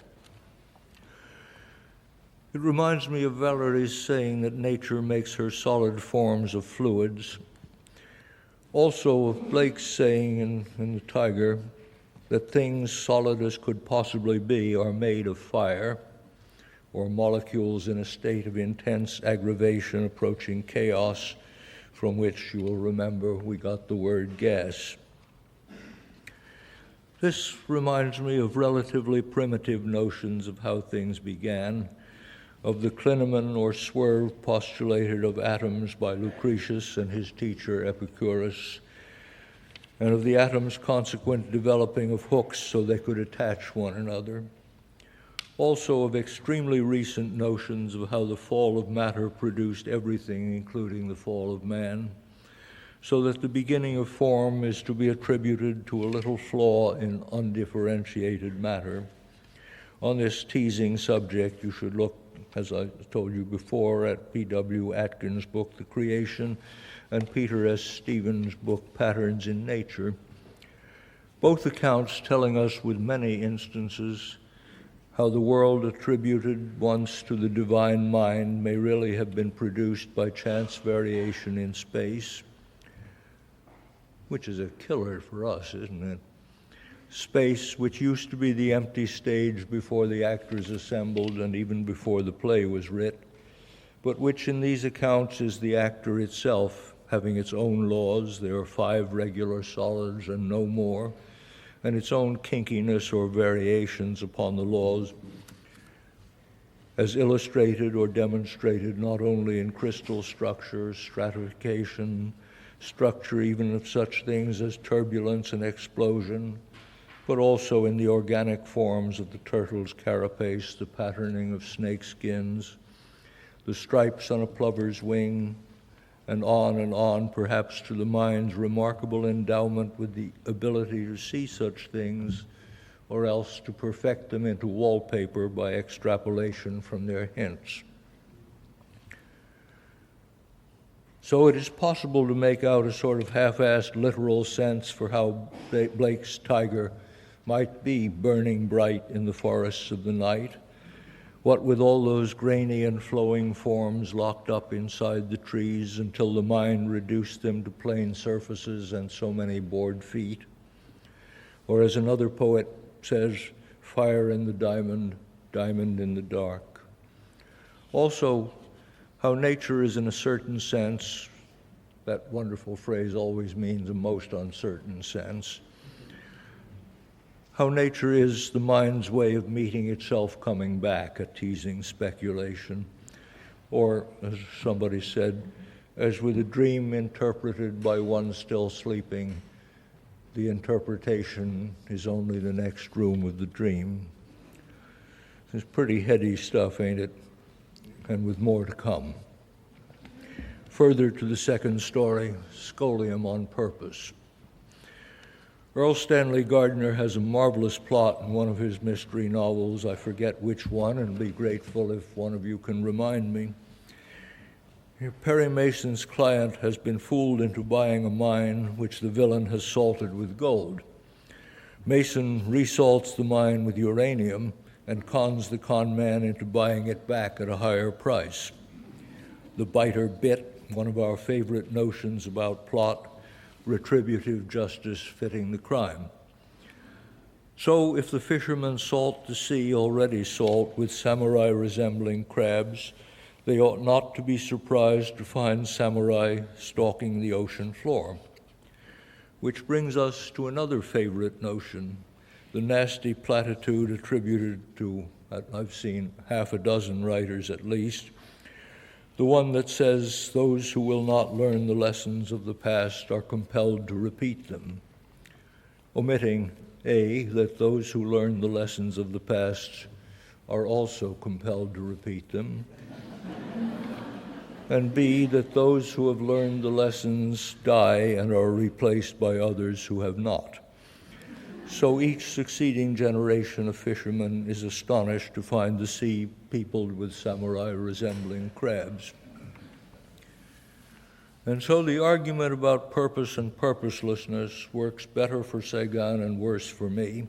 It reminds me of Valerie's saying that nature makes her solid forms of fluids. Also of Blake's saying in The Tiger that things solid as could possibly be are made of fire, or molecules in a state of intense aggravation approaching chaos, from which you will remember we got the word gas. This reminds me of relatively primitive notions of how things began, of the Klineman or swerve postulated of atoms by Lucretius and his teacher Epicurus, and of the atom's consequent developing of hooks so they could attach one another. Also of extremely recent notions of how the fall of matter produced everything, including the fall of man, so that the beginning of form is to be attributed to a little flaw in undifferentiated matter. On this teasing subject, you should look, as I told you before, at P.W. Atkins' book, The Creation, and Peter S. Stevens' book, Patterns in Nature, both accounts telling us with many instances how the world attributed once to the divine mind may really have been produced by chance variation in space, which is a killer for us, isn't it? Space, which used to be the empty stage before the actors assembled and even before the play was writ, but which in these accounts is the actor itself, having its own laws. There are 5 regular solids and no more, and its own kinkiness or variations upon the laws, as illustrated or demonstrated not only in crystal structure, stratification, structure even of such things as turbulence and explosion, but also in the organic forms of the turtle's carapace, the patterning of snake skins, the stripes on a plover's wing, and on, perhaps to the mind's remarkable endowment with the ability to see such things, or else to perfect them into wallpaper by extrapolation from their hints. So it is possible to make out a sort of half-assed literal sense for how Blake's tiger might be burning bright in the forests of the night, what with all those grainy and flowing forms locked up inside the trees until the mind reduced them to plain surfaces and so many board feet. Or as another poet says, fire in the diamond, diamond in the dark. Also, how nature is in a certain sense, that wonderful phrase always means a most uncertain sense, how nature is the mind's way of meeting itself coming back, a teasing speculation. Or, as somebody said, as with a dream interpreted by one still sleeping, the interpretation is only the next room of the dream. It's pretty heady stuff, ain't it? And with more to come. Further to the second story, Scholium on Purpose. Earl Stanley Gardner has a marvelous plot in one of his mystery novels. I forget which one, and be grateful if one of you can remind me. Perry Mason's client has been fooled into buying a mine which the villain has salted with gold. Mason resalts the mine with uranium and cons the con man into buying it back at a higher price. The biter bit, one of our favorite notions about plot, retributive justice fitting the crime. So if the fishermen salt the sea already salt with samurai-resembling crabs, they ought not to be surprised to find samurai stalking the ocean floor. Which brings us to another favorite notion, the nasty platitude attributed to, I've seen half a dozen writers at least, the one that says those who will not learn the lessons of the past are compelled to repeat them, omitting A, that those who learn the lessons of the past are also compelled to repeat them, and B, that those who have learned the lessons die and are replaced by others who have not. So each succeeding generation of fishermen is astonished to find the sea peopled with samurai-resembling crabs. And so the argument about purpose and purposelessness works better for Sagan and worse for me,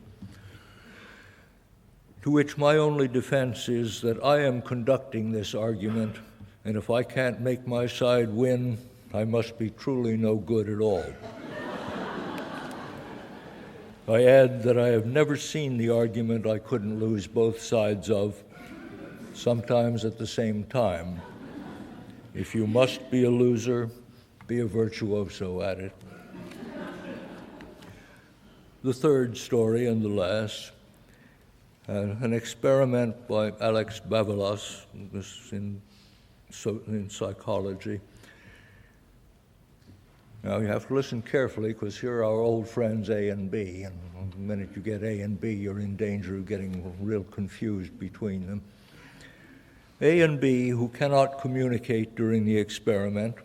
to which my only defense is that I am conducting this argument, and if I can't make my side win, I must be truly no good at all. I add that I have never seen the argument I couldn't lose both sides of, sometimes at the same time. If you must be a loser, be a virtuoso at it. The third story and the last, an experiment by Alex Bavalas, this in psychology. Now you have to listen carefully because here are our old friends A and B, and the minute you get A and B, you're in danger of getting real confused between them. A and B, who cannot communicate during the experiment,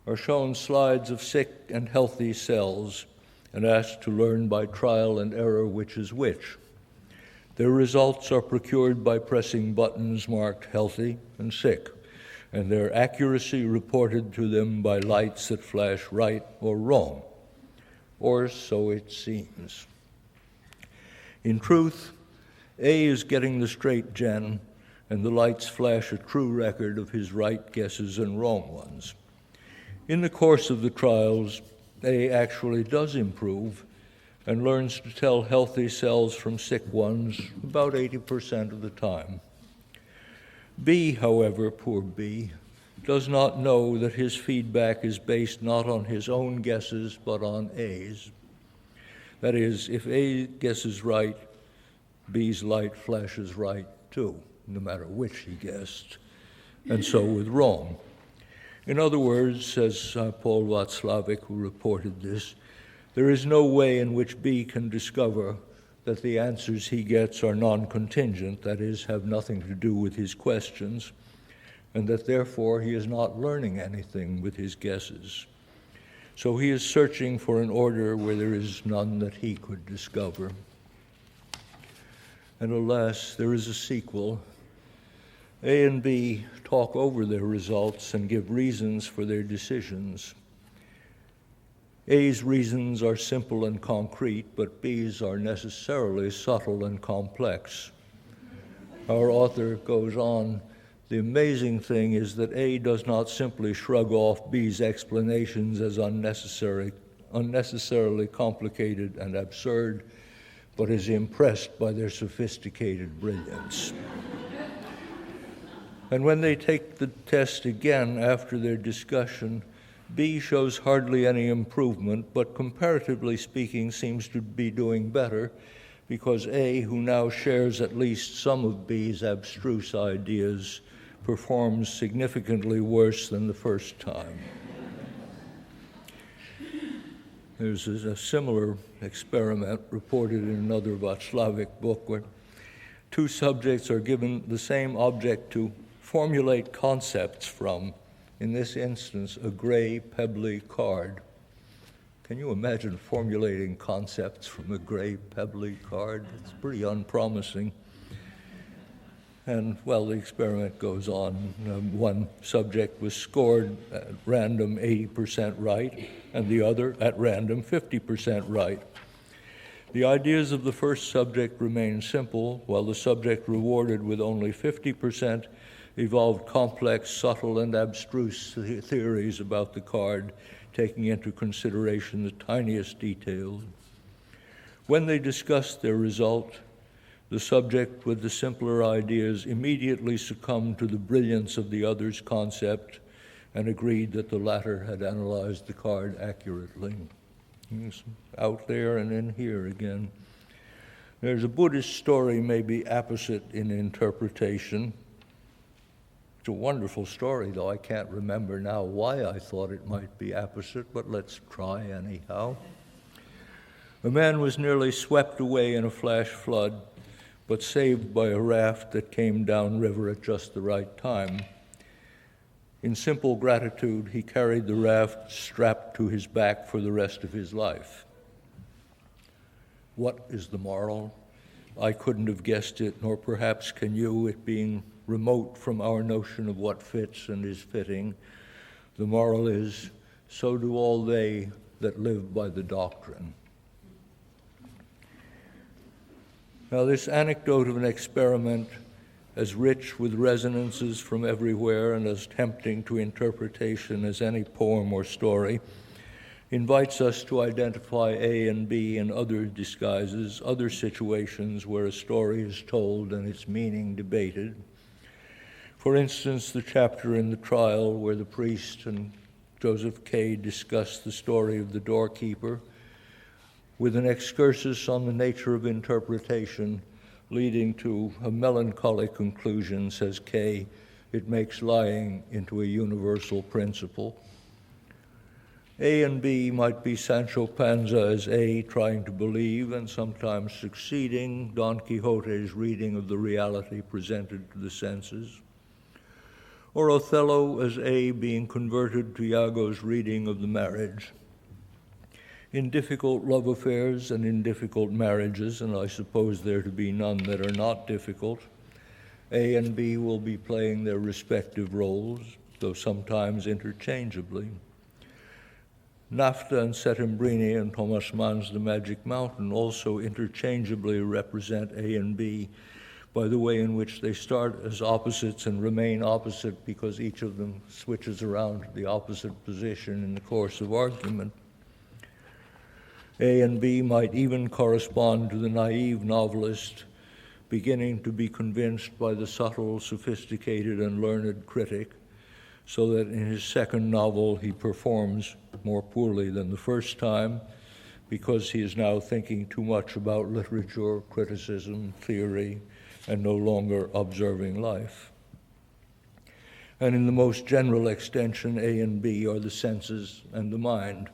are shown slides of sick and healthy cells and asked to learn by trial and error which is which. Their results are procured by pressing buttons marked healthy and sick, and their accuracy reported to them by lights that flash right or wrong, or so it seems. In truth, A is getting the straight gen, and the lights flash a true record of his right guesses and wrong ones. In the course of the trials, A actually does improve and learns to tell healthy cells from sick ones about 80% of the time. B, however, poor B, does not know that his feedback is based not on his own guesses but on A's. That is, if A guesses right, B's light flashes right too, no matter which he guessed, and so with wrong. In other words, says Paul Václavic, who reported this, there is no way in which B can discover that the answers he gets are non-contingent, that is, have nothing to do with his questions, and that therefore he is not learning anything with his guesses. So he is searching for an order where there is none that he could discover. And alas, there is a sequel. A and B talk over their results and give reasons for their decisions. A's reasons are simple and concrete, but B's are necessarily subtle and complex. Our author goes on, the amazing thing is that A does not simply shrug off B's explanations as unnecessarily complicated and absurd, but is impressed by their sophisticated brilliance. And when they take the test again after their discussion, B shows hardly any improvement, but comparatively speaking seems to be doing better because A, who now shares at least some of B's abstruse ideas, performs significantly worse than the first time. There's a similar experiment reported in another Václavic book where two subjects are given the same object to formulate concepts from, in this instance, a gray, pebbly card. Can you imagine formulating concepts from a gray, pebbly card? It's pretty unpromising. And, well, the experiment goes on. One subject was scored at random 80% right, and the other at random 50% right. The ideas of the first subject remained simple, while the subject rewarded with only 50% evolved complex, subtle, and abstruse theories about the card, taking into consideration the tiniest details. When they discussed their result, the subject with the simpler ideas immediately succumbed to the brilliance of the other's concept and agreed that the latter had analyzed the card accurately. It's out there and in here again. There's a Buddhist story, maybe apposite in interpretation. It's a wonderful story, though I can't remember now why I thought it might be apposite, but let's try anyhow. A man was nearly swept away in a flash flood, but saved by a raft that came downriver at just the right time. In simple gratitude, he carried the raft strapped to his back for the rest of his life. What is the moral? I couldn't have guessed it, nor perhaps can you, it being remote from our notion of what fits and is fitting. The moral is, so do all they that live by the doctrine. Now, this anecdote of an experiment, as rich with resonances from everywhere and as tempting to interpretation as any poem or story, invites us to identify A and B in other disguises, other situations where a story is told and its meaning debated. For instance, the chapter in the trial where the priest and Joseph K. discuss the story of the doorkeeper, with an excursus on the nature of interpretation, leading to a melancholy conclusion, says Kay, it makes lying into a universal principle. A and B might be Sancho Panza as A, trying to believe and sometimes succeeding, Don Quixote's reading of the reality presented to the senses, or Othello as A being converted to Iago's reading of the marriage. In difficult love affairs and in difficult marriages, and I suppose there to be none that are not difficult, A and B will be playing their respective roles, though sometimes interchangeably. Nafta and Settembrini and Thomas Mann's The Magic Mountain also interchangeably represent A and B by the way in which they start as opposites and remain opposite because each of them switches around to the opposite position in the course of argument. A and B might even correspond to the naive novelist beginning to be convinced by the subtle, sophisticated, and learned critic, so that in his second novel he performs more poorly than the first time because he is now thinking too much about literature, criticism, theory, and no longer observing life. And in the most general extension, A and B are the senses and the mind,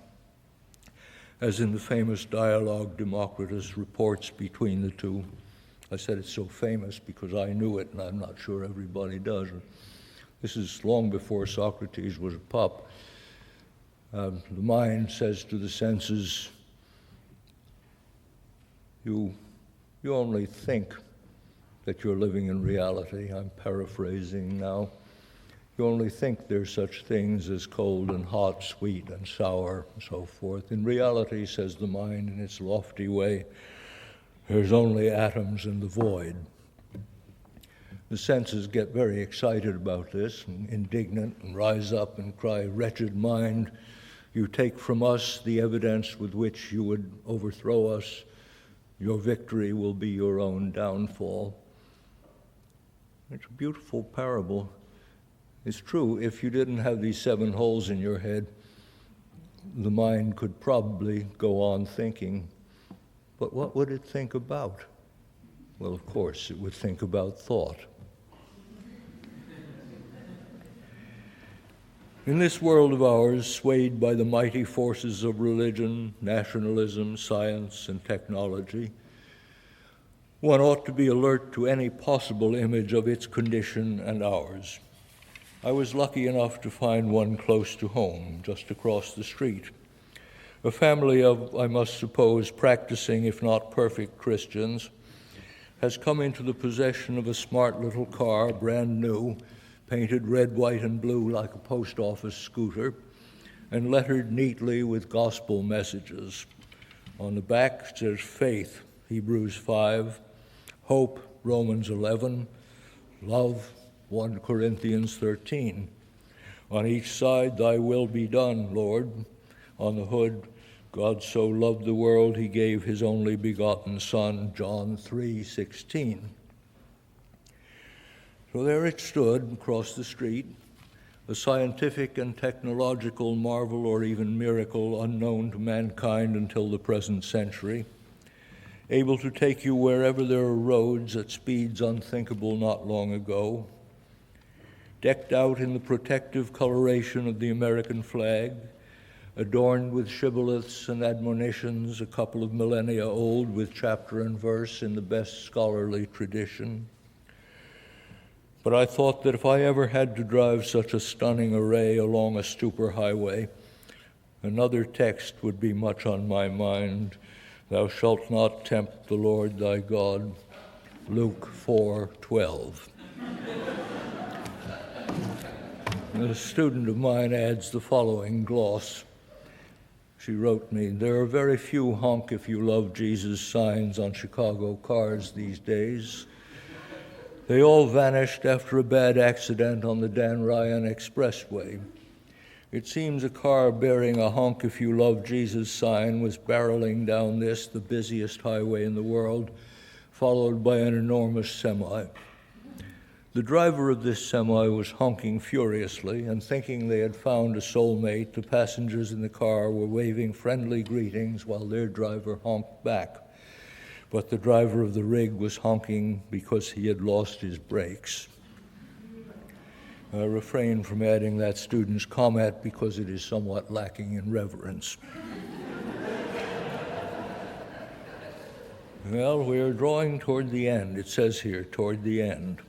as in the famous dialogue Democritus reports between the two. I said it's so famous because I knew it, and I'm not sure everybody does. This is long before Socrates was a pup. The mind says to the senses, you only think that you're living in reality. I'm paraphrasing now. You only think there's such things as cold and hot, sweet and sour, and so forth. In reality, says the mind in its lofty way, there's only atoms in the void. The senses get very excited about this and indignant and rise up and cry, wretched mind, you take from us the evidence with which you would overthrow us. Your victory will be your own downfall. It's a beautiful parable. It's true, if you didn't have these 7 holes in your head, the mind could probably go on thinking. But what would it think about? Well, of course, it would think about thought. In this world of ours, swayed by the mighty forces of religion, nationalism, science, and technology, one ought to be alert to any possible image of its condition and ours. I was lucky enough to find one close to home, just across the street. A family of, I must suppose, practicing, if not perfect, Christians, has come into the possession of a smart little car, brand new, painted red, white, and blue like a post office scooter, and lettered neatly with gospel messages. On the back it says faith, Hebrews 5, hope, Romans 11, love, 1 Corinthians 13. On each side, thy will be done, Lord. On the hood, God so loved the world, he gave his only begotten Son, John 3:16. So there it stood across the street, a scientific and technological marvel or even miracle unknown to mankind until the present century, able to take you wherever there are roads at speeds unthinkable not long ago, decked out in the protective coloration of the American flag, adorned with shibboleths and admonitions a couple of millennia old with chapter and verse in the best scholarly tradition. But I thought that if I ever had to drive such a stunning array along a stupor highway, another text would be much on my mind. Thou shalt not tempt the Lord thy God, Luke 4:12. A student of mine adds the following gloss. She wrote me, there are very few honk if you love Jesus signs on Chicago cars these days. They all vanished after a bad accident on the Dan Ryan Expressway. It seems a car bearing a honk if you love Jesus sign was barreling down this, the busiest highway in the world, followed by an enormous semi. The driver of this semi was honking furiously, and thinking they had found a soulmate, the passengers in the car were waving friendly greetings while their driver honked back. But the driver of the rig was honking because he had lost his brakes. I refrain from adding that student's comment because it is somewhat lacking in reverence. Well, we are drawing toward the end. It says here, toward the end.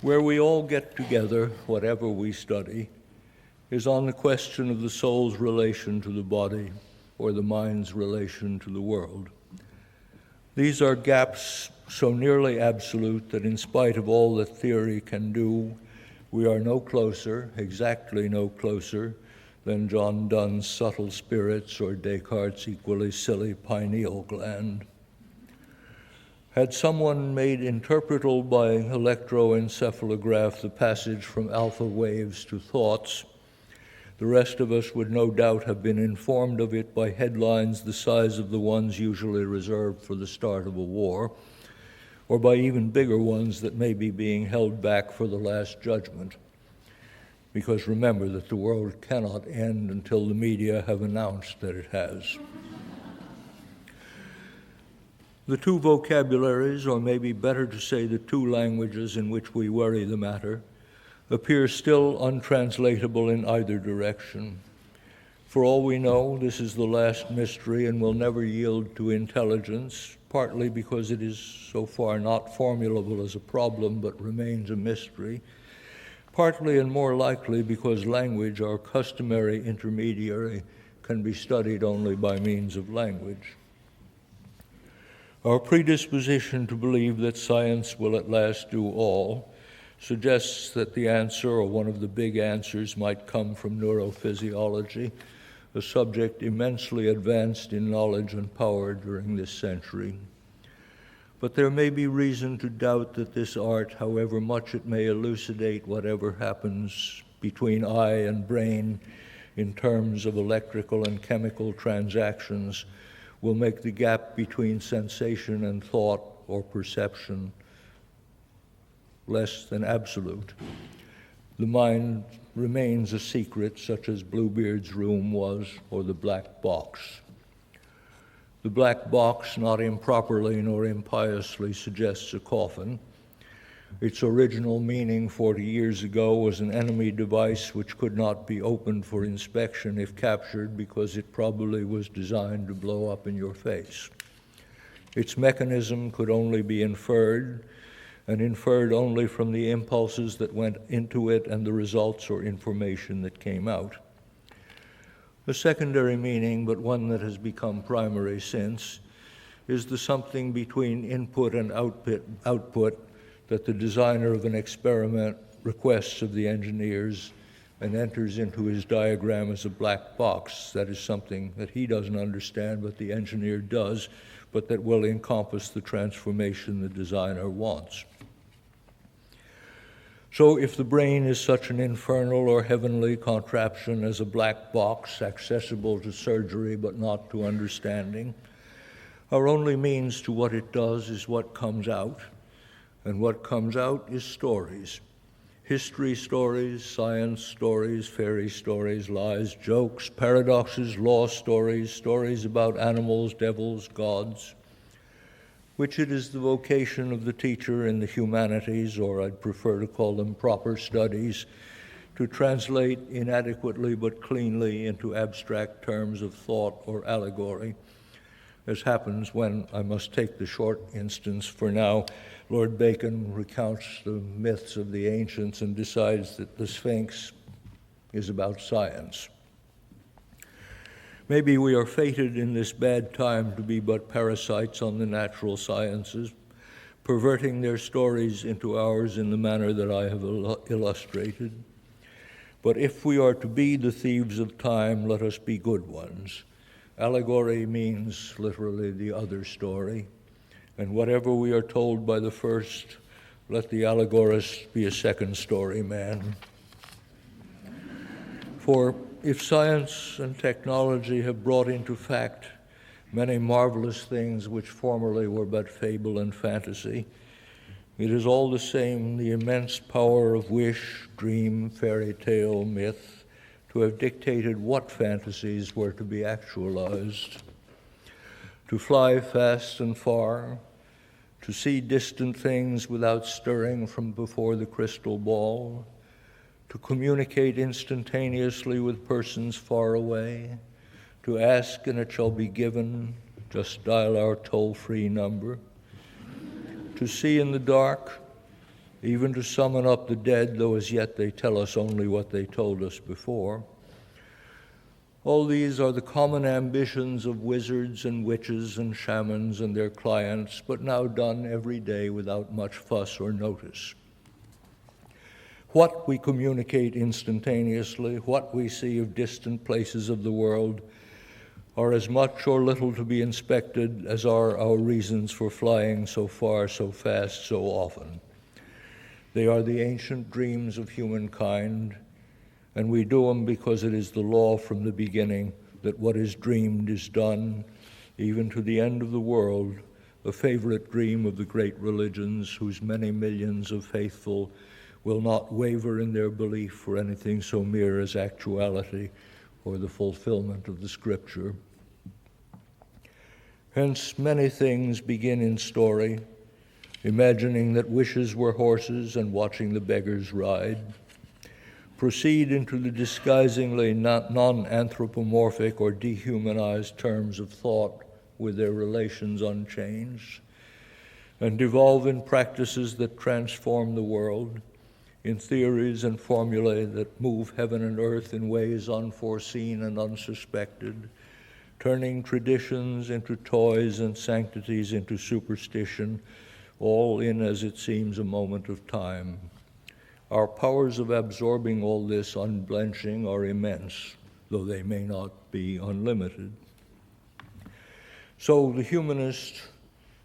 Where we all get together, whatever we study, is on the question of the soul's relation to the body or the mind's relation to the world. These are gaps so nearly absolute that in spite of all that theory can do, we are no closer, exactly no closer, than John Donne's subtle spirits or Descartes' equally silly pineal gland. Had someone made interpretable by electroencephalograph the passage from alpha waves to thoughts, the rest of us would no doubt have been informed of it by headlines the size of the ones usually reserved for the start of a war, or by even bigger ones that may be being held back for the Last Judgment. Because remember that the world cannot end until the media have announced that it has. The two vocabularies, or maybe better to say the two languages in which we worry the matter, appear still untranslatable in either direction. For all we know, this is the last mystery and will never yield to intelligence, partly because it is so far not formulable as a problem but remains a mystery, partly and more likely because language, our customary intermediary, can be studied only by means of language. Our predisposition to believe that science will at last do all suggests that the answer, or one of the big answers, might come from neurophysiology, a subject immensely advanced in knowledge and power during this century. But there may be reason to doubt that this art, however much it may elucidate whatever happens between eye and brain in terms of electrical and chemical transactions, will make the gap between sensation and thought or perception less than absolute. The mind remains a secret, such as Bluebeard's room was, or the black box. The black box, not improperly nor impiously, suggests a coffin. Its original meaning 40 years ago was an enemy device which could not be opened for inspection if captured because it probably was designed to blow up in your face. Its mechanism could only be inferred, and inferred only from the impulses that went into it and the results or information that came out. A secondary meaning, but one that has become primary since, is the something between input and output that the designer of an experiment requests of the engineers and enters into his diagram as a black box. That is something that he doesn't understand, but the engineer does, but that will encompass the transformation the designer wants. So if the brain is such an infernal or heavenly contraption as a black box, accessible to surgery but not to understanding, our only means to what it does is what comes out, and what comes out is stories. History stories, science stories, fairy stories, lies, jokes, paradoxes, law stories, stories about animals, devils, gods, which it is the vocation of the teacher in the humanities, or I'd prefer to call them proper studies, to translate inadequately but cleanly into abstract terms of thought or allegory, as happens when, I must take the short instance for now, Lord Bacon recounts the myths of the ancients and decides that the Sphinx is about science. Maybe we are fated in this bad time to be but parasites on the natural sciences, perverting their stories into ours in the manner that I have illustrated. But if we are to be the thieves of time, let us be good ones. Allegory means literally the other story, and whatever we are told by the first, let the allegorist be a second story man. For if science and technology have brought into fact many marvelous things which formerly were but fable and fantasy, it is all the same the immense power of wish, dream, fairy tale, myth, to have dictated what fantasies were to be actualized, to fly fast and far, to see distant things without stirring from before the crystal ball, to communicate instantaneously with persons far away, to ask and it shall be given, just dial our toll-free number, to see in the dark, even to summon up the dead, though as yet they tell us only what they told us before. All these are the common ambitions of wizards and witches and shamans and their clients, but now done every day without much fuss or notice. What we communicate instantaneously, what we see of distant places of the world, are as much or little to be inspected as are our reasons for flying so far, so fast, so often. They are the ancient dreams of humankind, and we do them because it is the law from the beginning that what is dreamed is done, even to the end of the world, a favorite dream of the great religions whose many millions of faithful will not waver in their belief for anything so mere as actuality or the fulfillment of the scripture. Hence, many things begin in story, imagining that wishes were horses and watching the beggars ride, proceed into the disguisingly non-anthropomorphic or dehumanized terms of thought with their relations unchanged, and devolve in practices that transform the world, in theories and formulae that move heaven and earth in ways unforeseen and unsuspected, turning traditions into toys and sanctities into superstition, all in, as it seems, a moment of time. Our powers of absorbing all this unblenching are immense, though they may not be unlimited. So the humanist,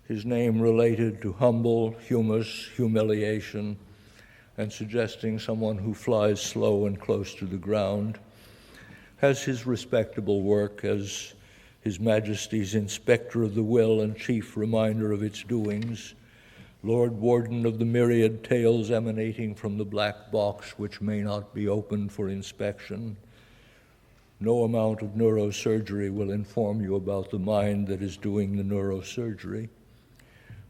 his name related to humble, humus, humiliation, and suggesting someone who flies slow and close to the ground, has his respectable work as His Majesty's Inspector of the Will and chief reminder of its doings, Lord Warden of the myriad tales emanating from the black box which may not be opened for inspection. No amount of neurosurgery will inform you about the mind that is doing the neurosurgery,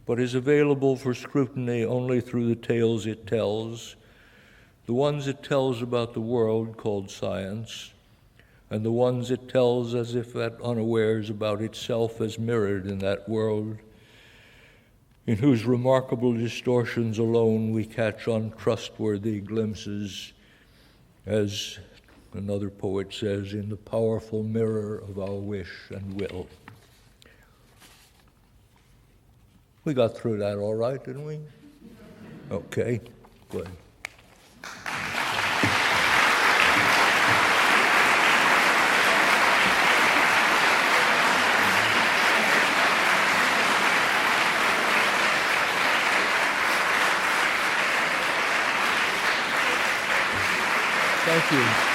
but is available for scrutiny only through the tales it tells, the ones it tells about the world called science, and the ones it tells as if at unawares about itself as mirrored in that world, in whose remarkable distortions alone we catch untrustworthy glimpses, as another poet says, in the powerful mirror of our wish and will. We got through that all right, didn't we? Okay, good. Thank you.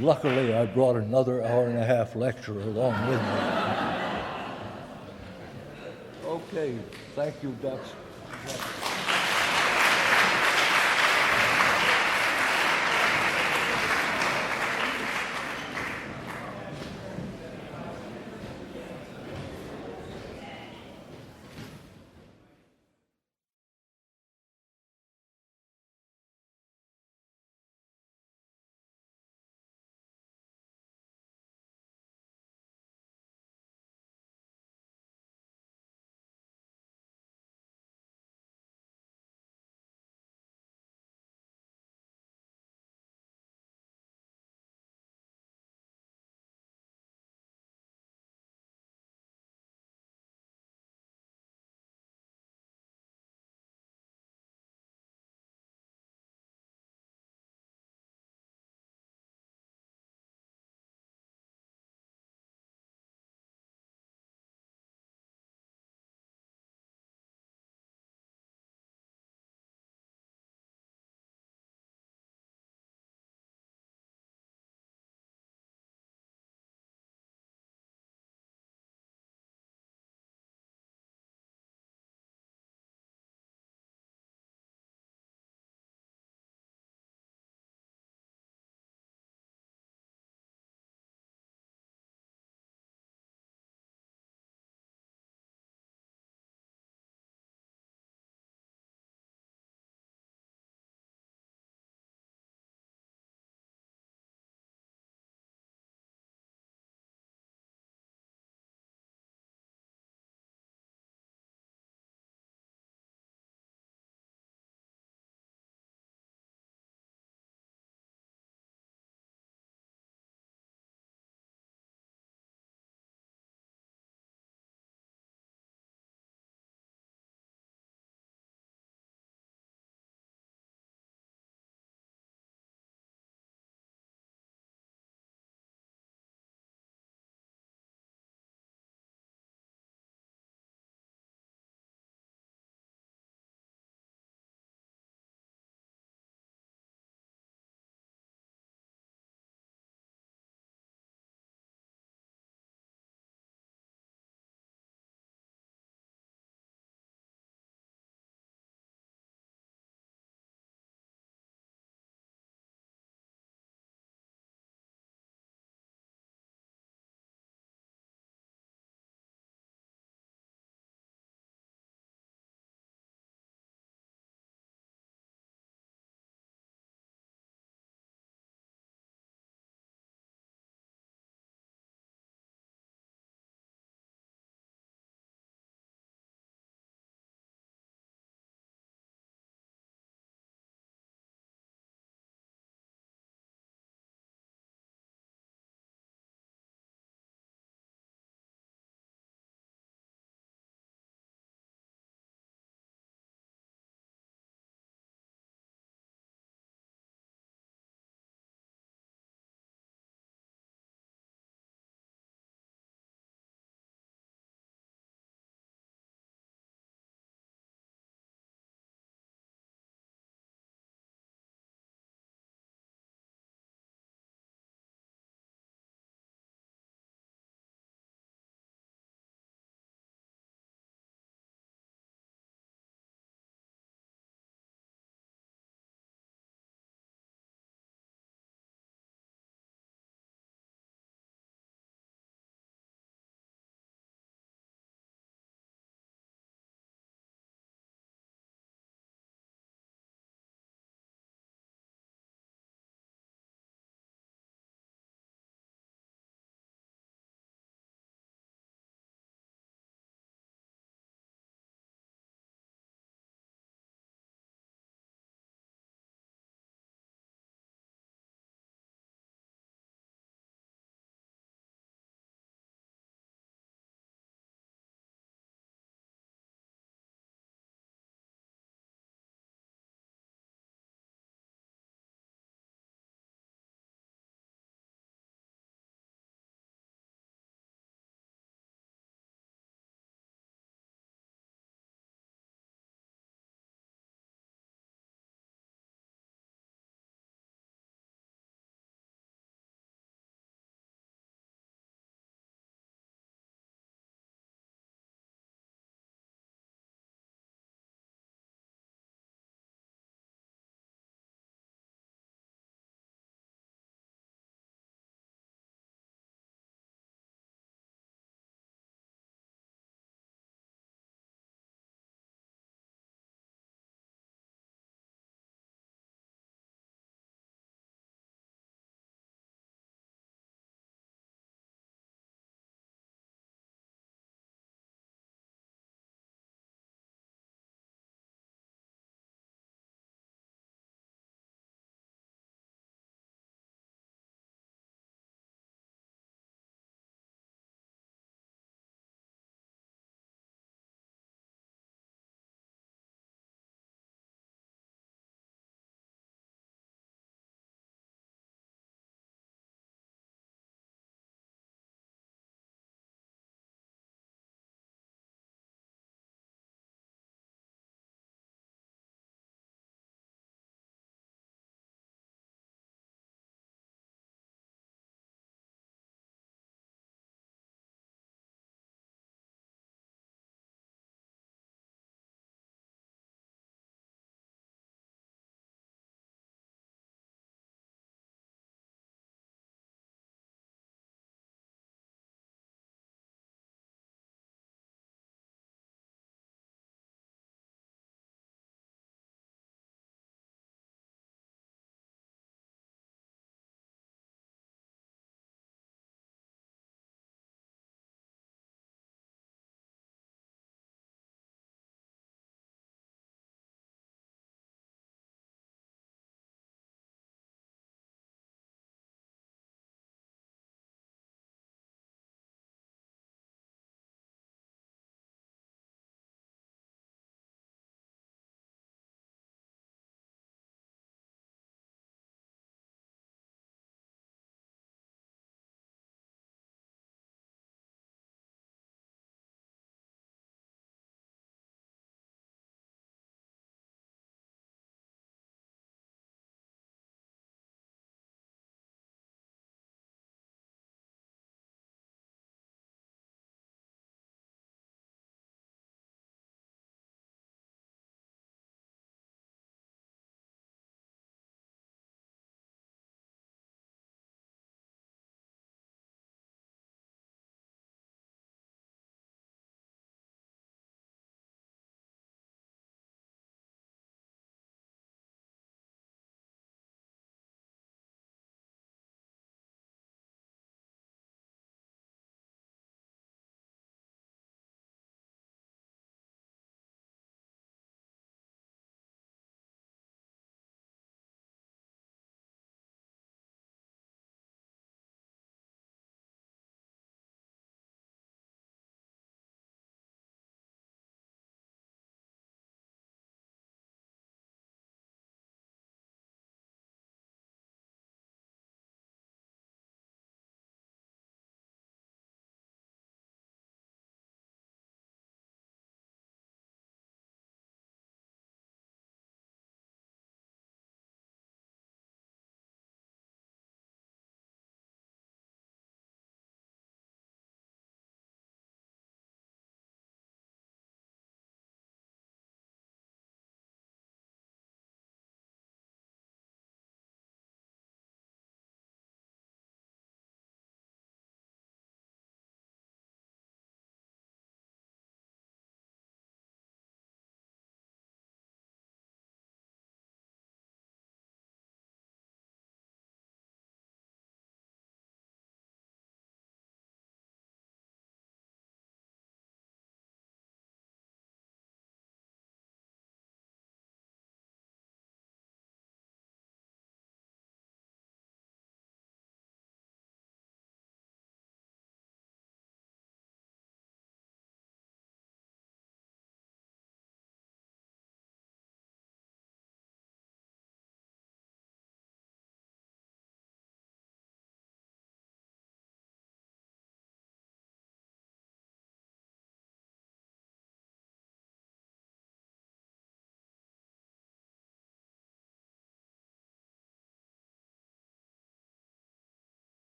Luckily, I brought another hour-and-a-half lecture along with me. Okay, thank you, Ducks.